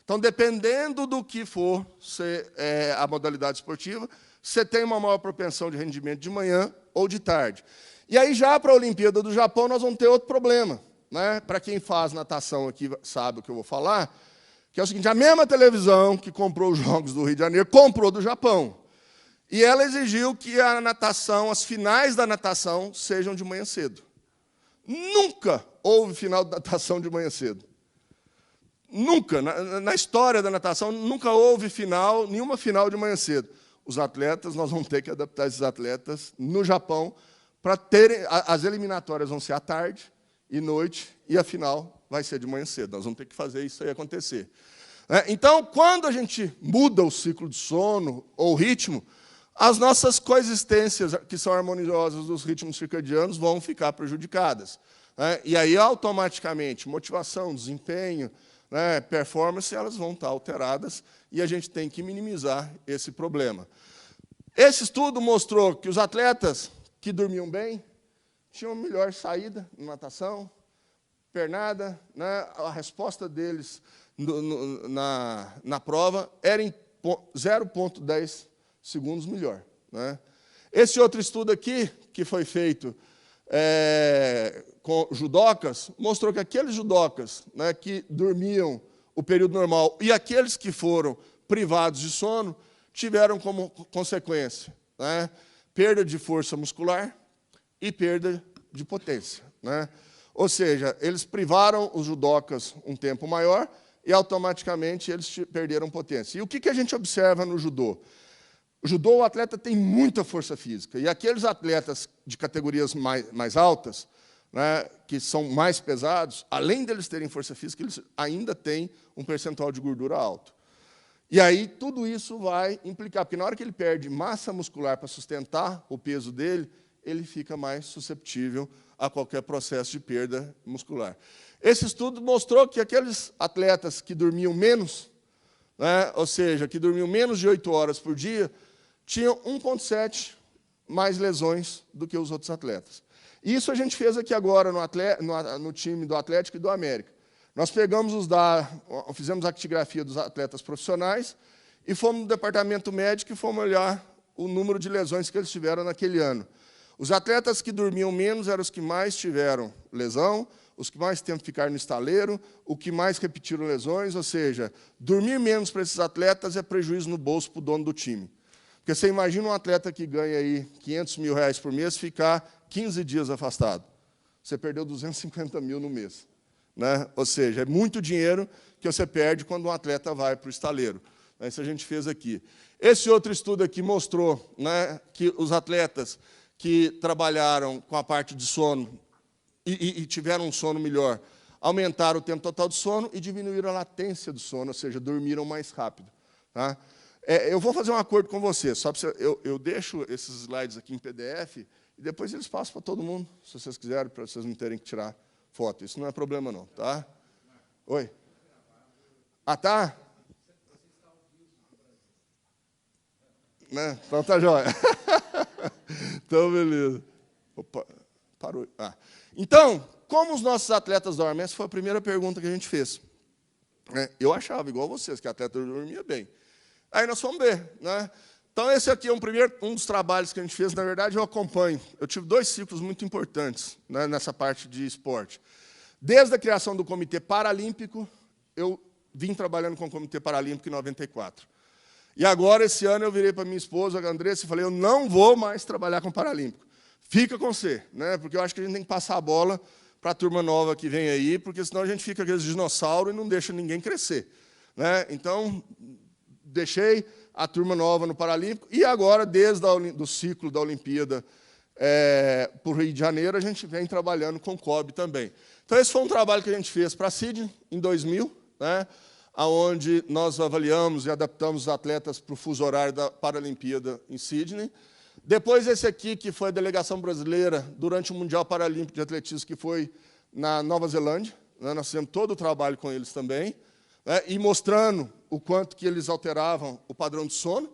Então, dependendo do que for ser a modalidade esportiva, você tem uma maior propensão de rendimento de manhã ou de tarde. E aí, já para a Olimpíada do Japão, nós vamos ter outro problema. né, para quem faz natação aqui sabe o que eu vou falar, que é o seguinte: a mesma televisão que comprou os Jogos do Rio de Janeiro comprou do Japão. E ela exigiu que a natação, as finais da natação, sejam de manhã cedo. Nunca houve final de natação de manhã cedo. Nunca, na história da natação, nunca houve nenhuma final de manhã cedo. Os atletas, nós vamos ter que adaptar esses atletas no Japão para terem. As eliminatórias vão ser à tarde e noite, e a final vai ser de manhã cedo. Nós vamos ter que fazer isso aí acontecer. Então, quando a gente muda o ciclo de sono ou o ritmo, as nossas coexistências, que são harmoniosas dos ritmos circadianos, vão ficar prejudicadas. E aí, automaticamente, motivação, desempenho, performance, elas vão estar alteradas, e a gente tem que minimizar esse problema. Esse estudo mostrou que os atletas que dormiam bem tinham melhor saída na natação, pernada, a resposta deles na prova era em 0,10 segundos melhor. Esse outro estudo aqui, que foi feito com judocas, mostrou que aqueles judocas que dormiam o período normal e aqueles que foram privados de sono tiveram como consequência perda de força muscular e perda de potência. Ou seja, eles privaram os judocas um tempo maior e, automaticamente, eles perderam potência. E o que a gente observa no judô? O judô, o atleta tem muita força física. E aqueles atletas de categorias mais altas, que são mais pesados, além deles terem força física, eles ainda têm um percentual de gordura alto. E aí tudo isso vai implicar, porque na hora que ele perde massa muscular para sustentar o peso dele, ele fica mais susceptível a qualquer processo de perda muscular. Esse estudo mostrou que aqueles atletas que dormiam menos, ou seja, que dormiam menos de 8 horas por dia, tinham 1,7 mais lesões do que os outros atletas. Isso a gente fez aqui agora no time do Atlético e do América. Nós pegamos fizemos a actigrafia dos atletas profissionais e fomos no departamento médico e fomos olhar o número de lesões que eles tiveram naquele ano. Os atletas que dormiam menos eram os que mais tiveram lesão, os que mais tempo ficaram no estaleiro, o que mais repetiram lesões, ou seja, dormir menos para esses atletas é prejuízo no bolso para o dono do time. Porque você imagina um atleta que ganha aí R$500 mil por mês ficar 15 dias afastado. Você perdeu 250 mil no mês. Ou seja, é muito dinheiro que você perde quando um atleta vai para o estaleiro. Isso a gente fez aqui. Esse outro estudo aqui mostrou que os atletas que trabalharam com a parte de sono e tiveram um sono melhor, aumentaram o tempo total de sono e diminuíram a latência do sono, ou seja, dormiram mais rápido. Eu vou fazer um acordo com você, só para eu deixo esses slides aqui em PDF e depois eles passam para todo mundo, se vocês quiserem, para vocês não terem que tirar foto. Isso não é problema, não. Tá? Oi? Ah, tá? Então tá jóia. Então, beleza. Opa, parou. Então, como os nossos atletas dormem? Essa foi a primeira pergunta que a gente fez. Eu achava, igual vocês, que a atleta dormia bem. Aí nós fomos ver. Então, esse aqui é um dos trabalhos que a gente fez. Na verdade, eu acompanho. Eu tive 2 ciclos muito importantes nessa parte de esporte. Desde a criação do Comitê Paralímpico, eu vim trabalhando com o Comitê Paralímpico em 94. E agora, esse ano, eu virei para minha esposa, a Andressa, e falei, eu não vou mais trabalhar com Paralímpico. Fica com você, porque eu acho que a gente tem que passar a bola para a turma nova que vem aí, porque senão a gente fica aqueles dinossauros e não deixa ninguém crescer. Então, deixei a turma nova no Paralímpico, e agora, desde o ciclo da Olimpíada para o Rio de Janeiro, a gente vem trabalhando com o COB também. Então, esse foi um trabalho que a gente fez para a Sydney, em 2000, onde nós avaliamos e adaptamos os atletas para o fuso horário da Paralimpíada em Sydney. Depois, esse aqui, que foi a delegação brasileira durante o Mundial Paralímpico de Atletismo, que foi na Nova Zelândia. Nós fizemos todo o trabalho com eles também, e mostrando o quanto que eles alteravam o padrão de sono,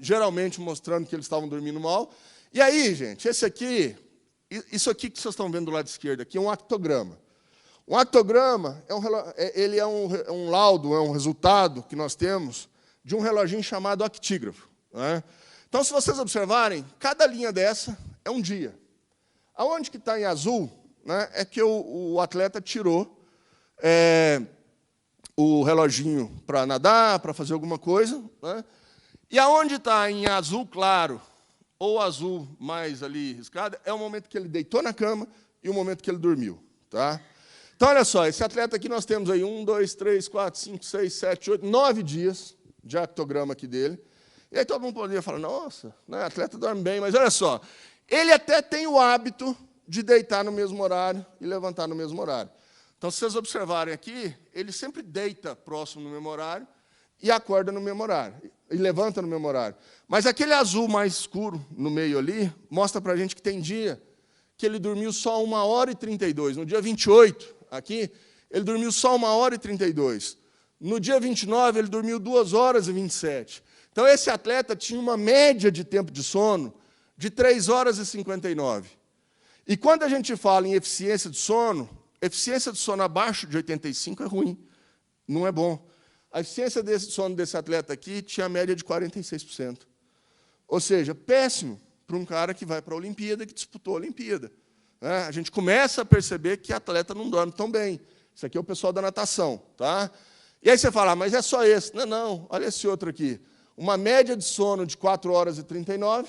geralmente mostrando que eles estavam dormindo mal. E aí, gente, isso aqui que vocês estão vendo do lado esquerdo aqui é um actograma. Um actograma ele é um laudo, é um resultado que nós temos de um reloginho chamado actígrafo. Então, se vocês observarem, cada linha dessa é um dia. Aonde que está em azul né, é que o atleta tirou o reloginho para nadar, para fazer alguma coisa, né, e aonde está em azul claro ou azul mais ali riscado, é o momento que ele deitou na cama e o momento que ele dormiu. Tá? Então, olha só, esse atleta aqui nós temos aí 1, 2, 3, 4, 5, 6, 7, 8, 9 dias de actograma aqui dele. E aí todo mundo poderia falar, nossa, né, atleta dorme bem, mas olha só, ele até tem o hábito de deitar no mesmo horário e levantar no mesmo horário. Então, se vocês observarem aqui, ele sempre deita próximo no mesmo horário e acorda no mesmo horário, e levanta no mesmo horário. Mas aquele azul mais escuro no meio ali mostra para a gente que tem dia que ele dormiu só 1h32. No dia 28, aqui, ele dormiu só 1h32. No dia 29, ele dormiu 2h27. Então, esse atleta tinha uma média de tempo de sono de 3h59. E quando a gente fala em eficiência de sono abaixo de 85 é ruim, não é bom. A eficiência de sono desse atleta aqui tinha a média de 46%. Ou seja, péssimo para um cara que vai para a Olimpíada, que disputou a Olimpíada. A gente começa a perceber que atleta não dorme tão bem. Isso aqui é o pessoal da natação. Tá? E aí você fala, mas é só esse. Não, não, olha esse outro aqui. Uma média de sono de 4h39,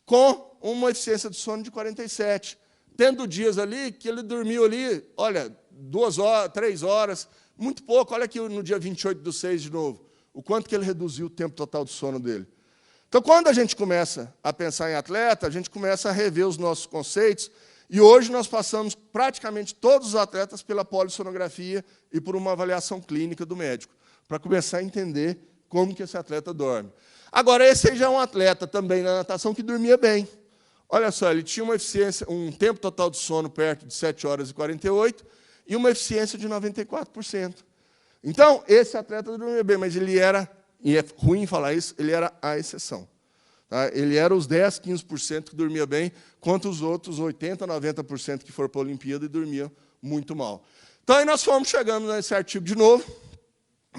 com uma eficiência de sono de 47. Tendo dias ali que ele dormiu ali, olha, 2 horas, 3 horas, muito pouco. Olha aqui no dia 28/6 de novo, o quanto que ele reduziu o tempo total de sono dele. Então, quando a gente começa a pensar em atleta, a gente começa a rever os nossos conceitos, e hoje nós passamos praticamente todos os atletas pela polissonografia e por uma avaliação clínica do médico, para começar a entender como que esse atleta dorme. Agora, esse aí já é um atleta também na natação que dormia bem. Olha só, ele tinha uma eficiência, um tempo total de sono perto de 7h48 e uma eficiência de 94%. Então, esse atleta dormia bem, mas ele era, e é ruim falar isso, ele era a exceção. Tá? Ele era os 10, 15% que dormia bem, contra os outros 80, 90% que foram para a Olimpíada e dormiam muito mal. Então, aí nós fomos chegando nesse artigo de novo,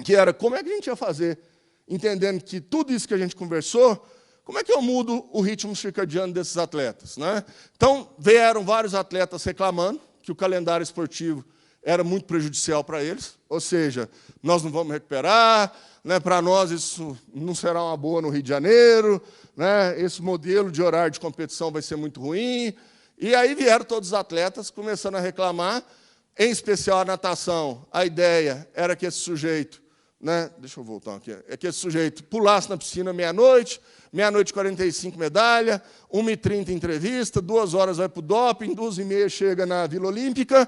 que era como é que a gente ia fazer, entendendo que tudo isso que a gente conversou, como é que eu mudo o ritmo circadiano desses atletas? Né? Então, vieram vários atletas reclamando que o calendário esportivo era muito prejudicial para eles, ou seja, nós não vamos recuperar, né, para nós isso não será uma boa no Rio de Janeiro, né, esse modelo de horário de competição vai ser muito ruim. E aí vieram todos os atletas começando a reclamar, em especial a natação. A ideia era que esse sujeito, né, deixa eu voltar aqui, é que esse sujeito pulasse na piscina meia-noite, meia-noite e 45 medalha, 1h30 entrevista, 2 horas vai para o doping, 2h30 chega na Vila Olímpica,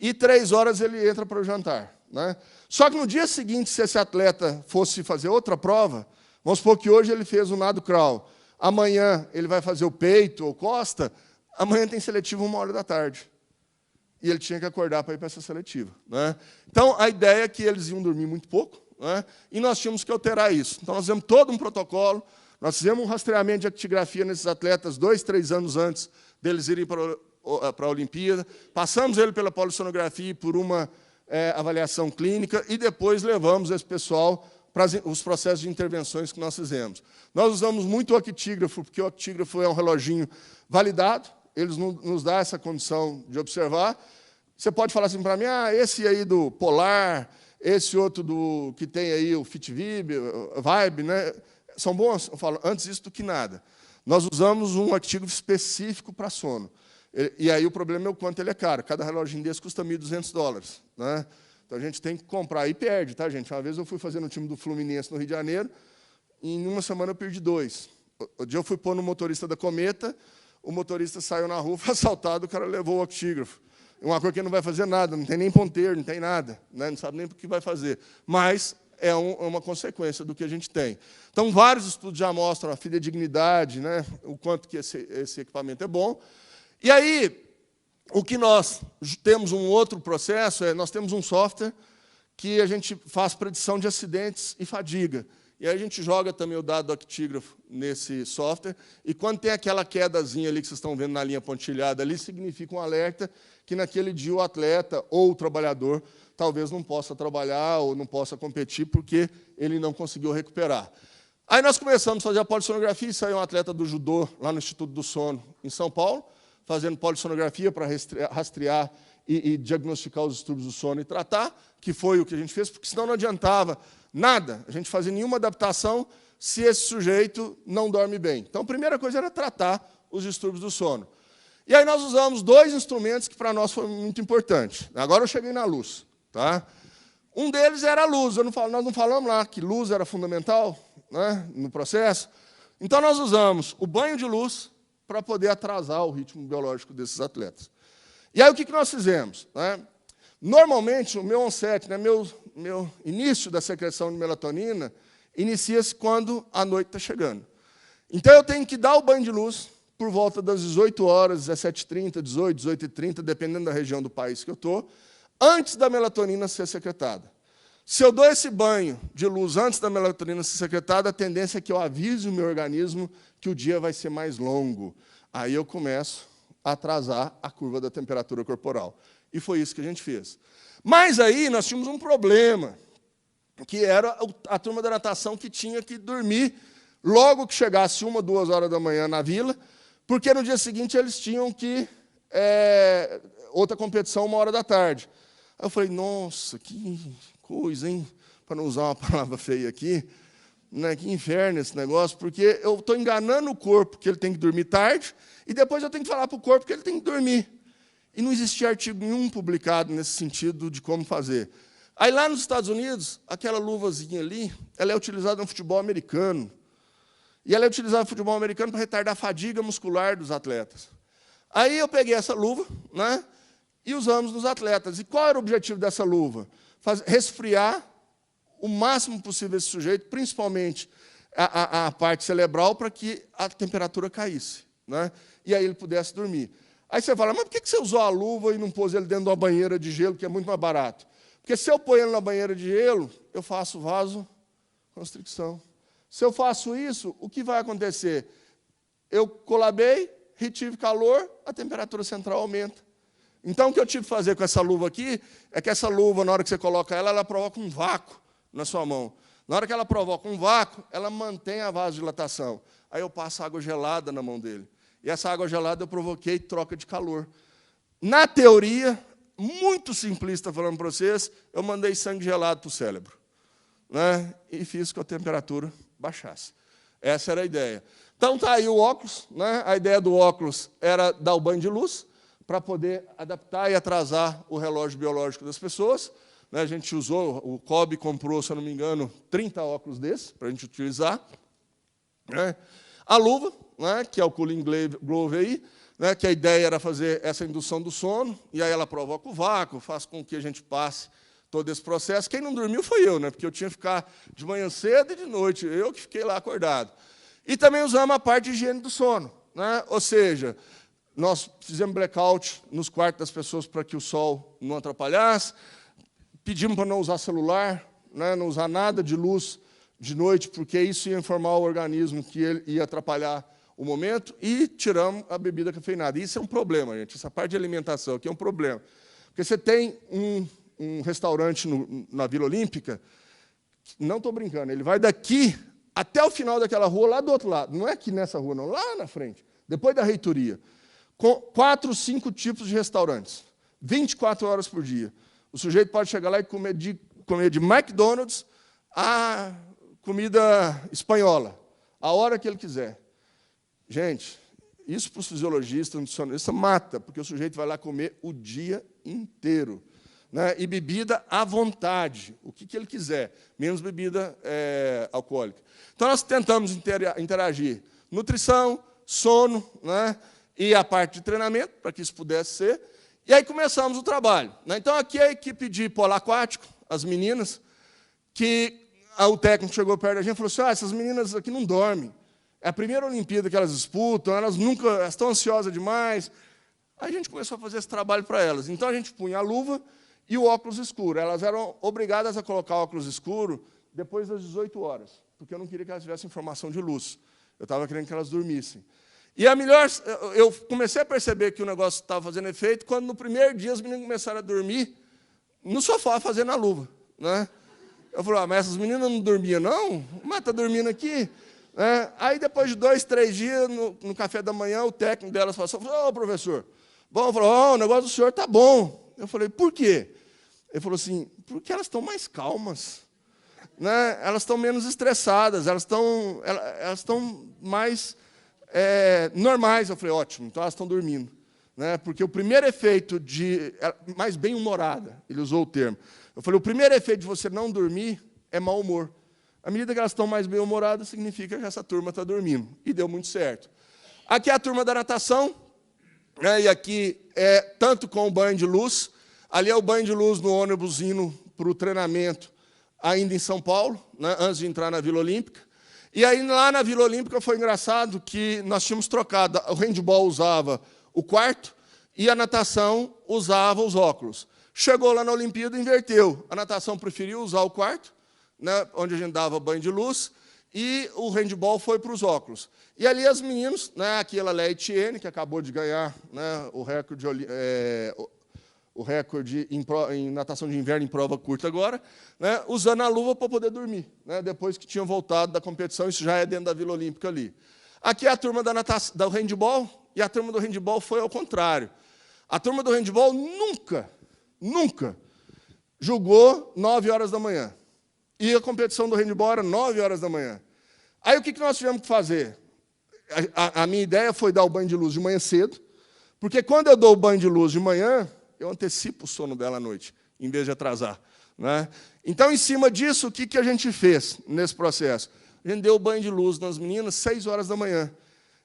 e 3 horas ele entra para o jantar. Né? Só que no dia seguinte, se esse atleta fosse fazer outra prova, vamos supor que hoje ele fez o nado crawl, amanhã ele vai fazer o peito ou costa, amanhã tem seletivo 1h e ele tinha que acordar para ir para essa seletiva. Né? Então, a ideia é que eles iam dormir muito pouco, né? E nós tínhamos que alterar isso. Então, nós fizemos todo um protocolo, nós fizemos um rastreamento de actigrafia nesses atletas 2, 3 anos antes deles irem para a Olimpíada, passamos ele pela polissonografia e por uma avaliação clínica, e depois levamos esse pessoal para os processos de intervenções que nós fizemos. Nós usamos muito o actígrafo, porque o actígrafo é um reloginho validado, eles nos dão essa condição de observar. Você pode falar assim para mim, esse aí do Polar, esse outro do que tem aí o Vibe, né, são bons? Eu falo, antes isso do que nada. Nós usamos um actígrafo específico para sono. E aí o problema é o quanto ele é caro. Cada reloginho desse custa $1.200. Né? Então, a gente tem que comprar e perde. Tá, gente? Uma vez eu fui fazer no time do Fluminense, no Rio de Janeiro, e em uma semana eu perdi 2. O dia eu fui pôr no motorista da Cometa, o motorista saiu na rua, foi assaltado, o cara levou o actígrafo. Uma coisa que não vai fazer nada, não tem nem ponteiro, não tem nada, né? Não sabe nem o que vai fazer. Mas é uma consequência do que a gente tem. Então, vários estudos já mostram a fidedignidade, né? O quanto que esse equipamento é bom. E aí, o que nós temos um outro processo, nós temos um software que a gente faz predição de acidentes e fadiga. E aí a gente joga também o dado do actígrafo nesse software, e quando tem aquela quedazinha ali que vocês estão vendo na linha pontilhada ali, significa um alerta que naquele dia o atleta ou o trabalhador talvez não possa trabalhar ou não possa competir porque ele não conseguiu recuperar. Aí nós começamos a fazer a polissonografia, e saiu um atleta do judô lá no Instituto do Sono, em São Paulo, fazendo polissonografia para rastrear e diagnosticar os distúrbios do sono e tratar, que foi o que a gente fez, porque senão não adiantava nada, a gente fazia nenhuma adaptação se esse sujeito não dorme bem. Então, a primeira coisa era tratar os distúrbios do sono. E aí nós usamos 2 instrumentos que para nós foi muito importante. Agora eu cheguei na luz. Tá? Um deles era a luz. Nós não falamos lá que luz era fundamental, né, no processo. Então, nós usamos o banho de luz para poder atrasar o ritmo biológico desses atletas. E aí, o que nós fizemos? Né? Normalmente, o meu onset, né, meu início da secreção de melatonina, inicia-se quando a noite está chegando. Então, eu tenho que dar o banho de luz por volta das 18 horas, 17h30, 18, 18h30, dependendo da região do país que eu estou, antes da melatonina ser secretada. Se eu dou esse banho de luz antes da melatonina ser secretada, a tendência é que eu avise o meu organismo que o dia vai ser mais longo. Aí eu começo a atrasar a curva da temperatura corporal. E foi isso que a gente fez. Mas aí nós tínhamos um problema, que era a turma da natação que tinha que dormir logo que chegasse 1, 2 horas da manhã na vila, porque no dia seguinte eles tinham que outra competição 1h da tarde. Aí eu falei, nossa, que coisa, hein? Para não usar uma palavra feia aqui, né? Que inferno esse negócio, porque eu estou enganando o corpo que ele tem que dormir tarde, e depois eu tenho que falar para o corpo que ele tem que dormir. E não existia artigo nenhum publicado nesse sentido de como fazer. Aí, lá nos Estados Unidos, aquela luvazinha ali, ela é utilizada no futebol americano. E ela é utilizada no futebol americano para retardar a fadiga muscular dos atletas. Aí eu peguei essa luva, né, e usamos nos atletas. E qual era o objetivo dessa luva? Resfriar o máximo possível esse sujeito, principalmente a parte cerebral, para que a temperatura caísse, né, e aí ele pudesse dormir. Aí você fala, mas por que você usou a luva e não pôs ele dentro de uma banheira de gelo, que é muito mais barato? Porque se eu pôr ele na banheira de gelo, eu faço vasoconstricção. Se eu faço isso, o que vai acontecer? Eu colabei, retive calor, a temperatura central aumenta. Então, o que eu tive que fazer com essa luva aqui, é que essa luva, na hora que você coloca ela, ela provoca um vácuo na sua mão. Na hora que ela provoca um vácuo, ela mantém a vasodilatação. Aí eu passo água gelada na mão dele. E essa água gelada eu provoquei troca de calor. Na teoria, muito simplista falando para vocês, eu mandei sangue gelado para o cérebro, né, e fiz com que a temperatura baixasse. Essa era a ideia. Então, está aí o óculos. Né, a ideia do óculos era dar o banho de luz, para poder adaptar e atrasar o relógio biológico das pessoas. Né, a gente usou, o COB comprou, se eu não me engano, 30 óculos desses, para a gente utilizar. Né. A luva, né, que é o Cooling Glove aí, né, que a ideia era fazer essa indução do sono, e aí ela provoca o vácuo, faz com que a gente passe todo esse processo. Quem não dormiu foi eu, né, porque eu tinha que ficar de manhã cedo e de noite, eu que fiquei lá acordado. E também usamos a parte de higiene do sono. Né, ou seja, nós fizemos blackout nos quartos das pessoas para que o sol não atrapalhasse, pedimos para não usar celular, né, não usar nada de luz de noite, porque isso ia informar o organismo que ele ia atrapalhar o momento, e tiramos a bebida cafeinada. Isso é um problema, gente. Essa parte de alimentação aqui é um problema. Porque você tem um restaurante na Vila Olímpica, não estou brincando, ele vai daqui até o final daquela rua, lá do outro lado. Não é aqui nessa rua, não, lá na frente, depois da reitoria. Com 4, 5 tipos de restaurantes, 24 horas por dia. O sujeito pode chegar lá e comer de McDonald's a comida espanhola, a hora que ele quiser. Gente, isso para os fisiologistas, nutricionistas, mata, porque o sujeito vai lá comer o dia inteiro. Né? E bebida à vontade, o que ele quiser, menos bebida alcoólica. Então, nós tentamos interagir nutrição, sono, né? E a parte de treinamento, para que isso pudesse ser. E aí começamos o trabalho. Né? Então, aqui é a equipe de polo aquático, as meninas, que o técnico chegou perto da gente e falou assim, essas meninas aqui não dormem. É a primeira Olimpíada que elas disputam, elas estão ansiosas demais. Aí a gente começou a fazer esse trabalho para elas. Então, a gente punha a luva e o óculos escuro. Elas eram obrigadas a colocar o óculos escuro depois das 18 horas, porque eu não queria que elas tivessem informação de luz. Eu estava querendo que elas dormissem. E eu comecei a perceber que o negócio estava fazendo efeito quando, no primeiro dia, as meninas começaram a dormir no sofá, fazendo a luva. Né? Eu falei, mas essas meninas não dormiam, não? Mas está dormindo aqui? Aí, depois de 2, 3 dias, no café da manhã, o técnico delas falou: ô, professor, bom, falou, o negócio do senhor está bom. Eu falei: por quê? Ele falou assim: porque elas estão mais calmas. Elas estão menos estressadas, elas estão mais normais. Eu falei: ótimo, então elas estão dormindo. Porque o primeiro efeito de... mais bem-humorada, ele usou o termo. Eu falei: o primeiro efeito de você não dormir é mau humor. À medida que elas estão mais bem-humoradas, significa que essa turma está dormindo. E deu muito certo. Aqui é a turma da natação, e aqui é tanto com o banho de luz. Ali é o banho de luz no ônibus indo para o treinamento, ainda em São Paulo, antes de entrar na Vila Olímpica. E aí, lá na Vila Olímpica, foi engraçado que nós tínhamos trocado. O handball usava o quarto e a natação usava os óculos. Chegou lá na Olimpíada, inverteu. A natação preferiu usar o quarto, onde a gente dava banho de luz, e o handball foi para os óculos. E ali as meninas, aqui ela é a Etienne, que acabou de ganhar o recorde em natação de inverno em prova curta agora, usando a luva para poder dormir, depois que tinham voltado da competição. Isso já é dentro da Vila Olímpica ali. Aqui é a turma do handball, e a turma do handball foi ao contrário. A turma do handball nunca jogou 9 horas da manhã. E a competição do handball era 9 horas da manhã. Aí o que nós tivemos que fazer? A minha ideia foi dar o banho de luz de manhã cedo, porque quando eu dou o banho de luz de manhã, eu antecipo o sono dela à noite, em vez de atrasar. Então, em cima disso, o que a gente fez nesse processo? A gente deu o banho de luz nas meninas 6 horas da manhã.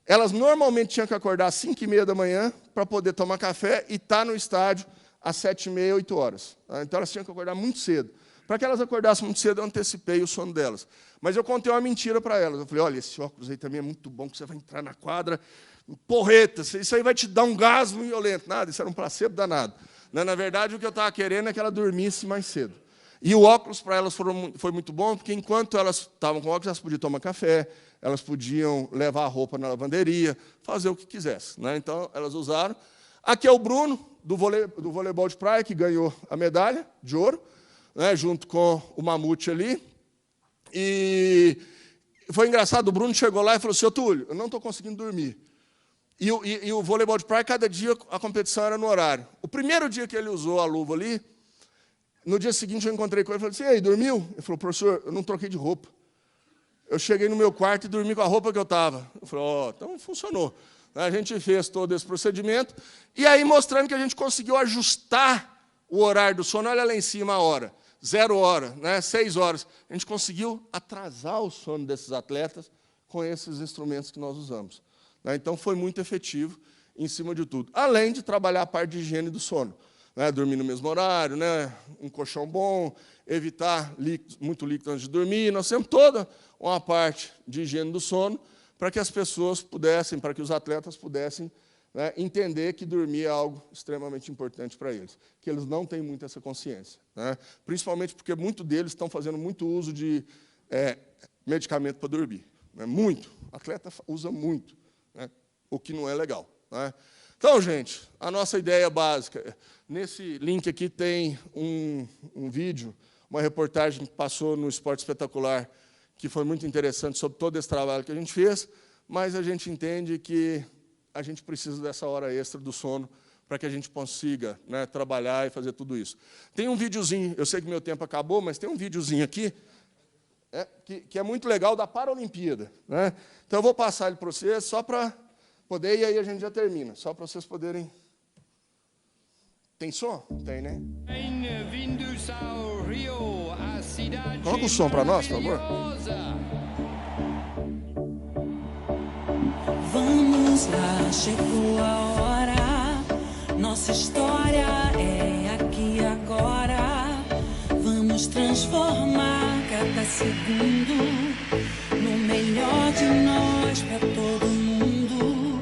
Elas normalmente tinham que acordar às 5h30 da manhã para poder tomar café e estar no estádio às 7h30, 8 horas. Então, elas tinham que acordar muito cedo. Para que elas acordassem muito cedo, eu antecipei o sono delas. Mas eu contei uma mentira para elas. Eu falei: olha, esse óculos aí também é muito bom, que você vai entrar na quadra, porreta, isso aí vai te dar um gás violento. Nada, isso era um placebo danado. Na verdade, o que eu estava querendo é que ela dormisse mais cedo. E o óculos para elas foi muito bom, porque enquanto elas estavam com óculos, elas podiam tomar café, elas podiam levar a roupa na lavanderia, fazer o que quisessem. Então, elas usaram. Aqui é o Bruno, do voleibol de praia, que ganhou a medalha de ouro, junto com o Mamute ali. E foi engraçado, o Bruno chegou lá e falou assim: ô, Túlio, eu não estou conseguindo dormir. E o voleibol de praia, cada dia a competição era no horário. O primeiro dia que ele usou a luva ali, no dia seguinte eu encontrei com ele e falei assim: e aí, dormiu? Ele falou: professor, eu não troquei de roupa. Eu cheguei no meu quarto e dormi com a roupa que eu estava. Eu falei: então funcionou. A gente fez todo esse procedimento, e aí mostrando que a gente conseguiu ajustar o horário do sono. Olha lá em cima a hora, 0 hora, 6 horas. A gente conseguiu atrasar o sono desses atletas com esses instrumentos que nós usamos. Então, foi muito efetivo em cima de tudo. Além de trabalhar a parte de higiene do sono. Dormir no mesmo horário, um colchão bom, evitar muito líquido antes de dormir. Nós temos toda uma parte de higiene do sono para que as pessoas pudessem, para que os atletas pudessem entender que dormir é algo extremamente importante para eles, que eles não têm muito essa consciência. Principalmente porque muitos deles estão fazendo muito uso de medicamento para dormir. Muito. O atleta usa muito, o que não é legal. Então, gente, a nossa ideia básica... Nesse link aqui tem um vídeo, uma reportagem que passou no Esporte Espetacular, que foi muito interessante sobre todo esse trabalho que a gente fez, mas a gente entende que a gente precisa dessa hora extra do sono para que a gente consiga trabalhar e fazer tudo isso. Tem um videozinho, eu sei que meu tempo acabou, mas tem um videozinho aqui que é muito legal, da Paralimpíada. Então, eu vou passar ele para vocês, só para poder, e aí a gente já termina, só para vocês poderem... Tem som? Tem, né? Coloca o som para nós, por favor. Vamos lá, chegou a hora. Nossa história é aqui agora. Vamos transformar cada segundo no melhor de nós para todo mundo.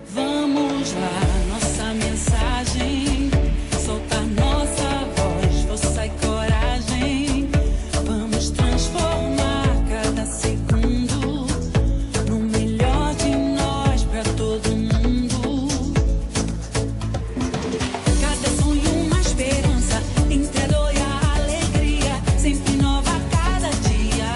Vamos lá, nossa mensagem. Soltar nossa voz, força e coragem. Vamos transformar cada segundo no melhor de nós para todo mundo. Cada sonho uma esperança, entre a dor e a alegria, sempre nova a cada dia.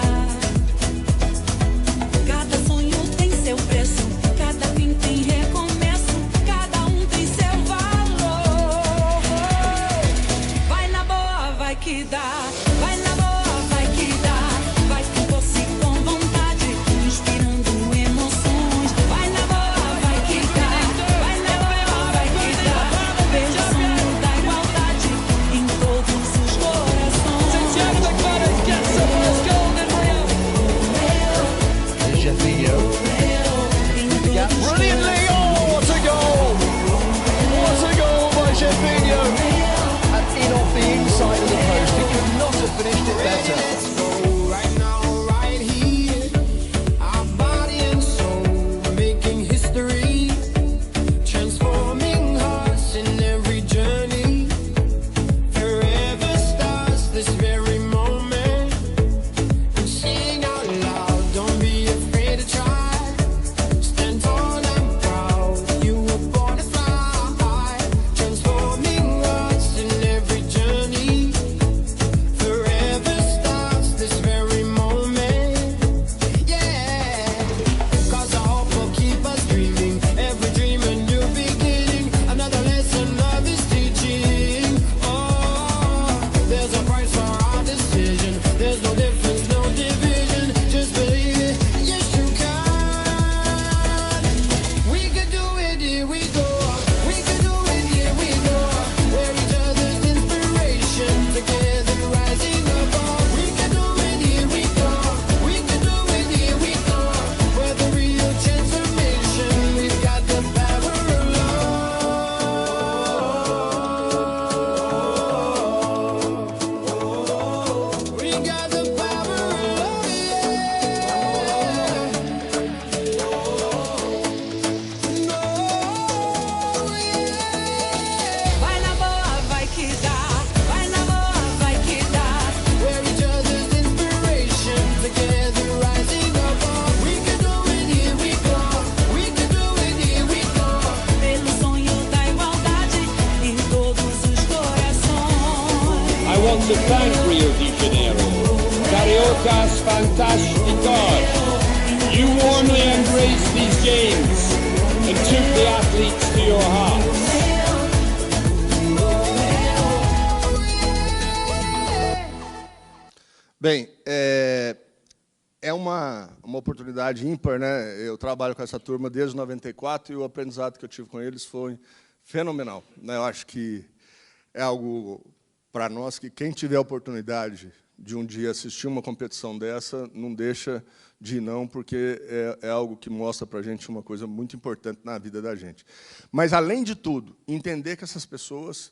to thank Rio de Janeiro. Cariocas fantásticos. You warmly embraced these games and took the athletes to your hearts. Bem, é uma oportunidade ímpar, né? Eu trabalho com essa turma desde 94 e o aprendizado que eu tive com eles foi fenomenal, né? Eu acho que é algo para nós que quem tiver a oportunidade de um dia assistir uma competição dessa, não deixa de ir não, porque é algo que mostra para a gente uma coisa muito importante na vida da gente. Mas, além de tudo, entender que essas pessoas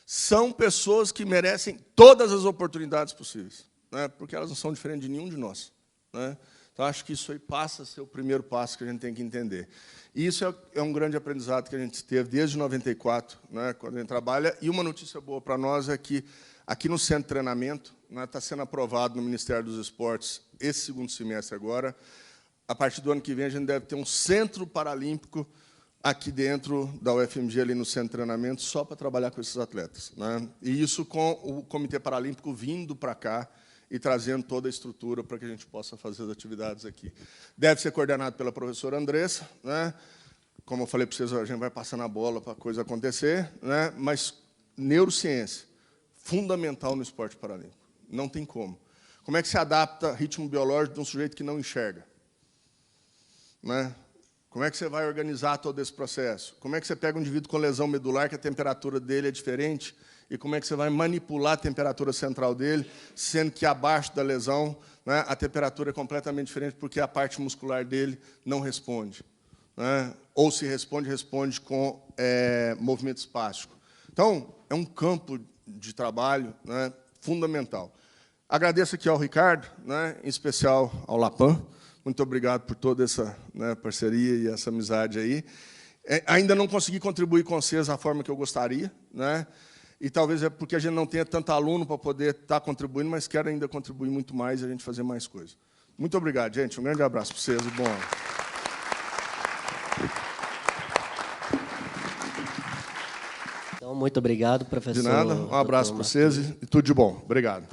são pessoas que merecem todas as oportunidades possíveis, né? Porque elas não são diferentes de nenhum de nós, né? Então, acho que isso aí passa a ser o primeiro passo que a gente tem que entender. E isso é um grande aprendizado que a gente teve desde 94, né, quando a gente trabalha. E uma notícia boa para nós é que, aqui no Centro de Treinamento, está sendo aprovado no Ministério dos Esportes esse segundo semestre agora. A partir do ano que vem, a gente deve ter um centro paralímpico aqui dentro da UFMG, ali no Centro de Treinamento, só para trabalhar com esses atletas, né? E isso com o Comitê Paralímpico vindo para cá e trazendo toda a estrutura para que a gente possa fazer as atividades aqui. Deve ser coordenado pela professora Andressa, né? Como eu falei para vocês, a gente vai passando a bola para a coisa acontecer, né? Mas neurociência, fundamental no esporte paralímpico. Não tem como. Como é que se adapta ritmo biológico de um sujeito que não enxerga, né? Como é que você vai organizar todo esse processo? Como é que você pega um indivíduo com lesão medular, que a temperatura dele é diferente, e como é que você vai manipular a temperatura central dele, sendo que abaixo da lesão, né, a temperatura é completamente diferente, porque a parte muscular dele não responde, né? Ou se responde, responde com movimento espástico. Então, é um campo de trabalho, né, fundamental. Agradeço aqui ao Ricardo, né, em especial ao Lapan. Muito obrigado por toda essa, né, parceria e essa amizade aí. Ainda não consegui contribuir com vocês da forma que eu gostaria, né? E talvez é porque a gente não tenha tanto aluno para poder estar contribuindo, mas quero ainda contribuir muito mais e a gente fazer mais coisas. Muito obrigado, gente. Um grande abraço para vocês e bom ano. Então, muito obrigado, professor. De nada. Um abraço para vocês e tudo de bom. Obrigado.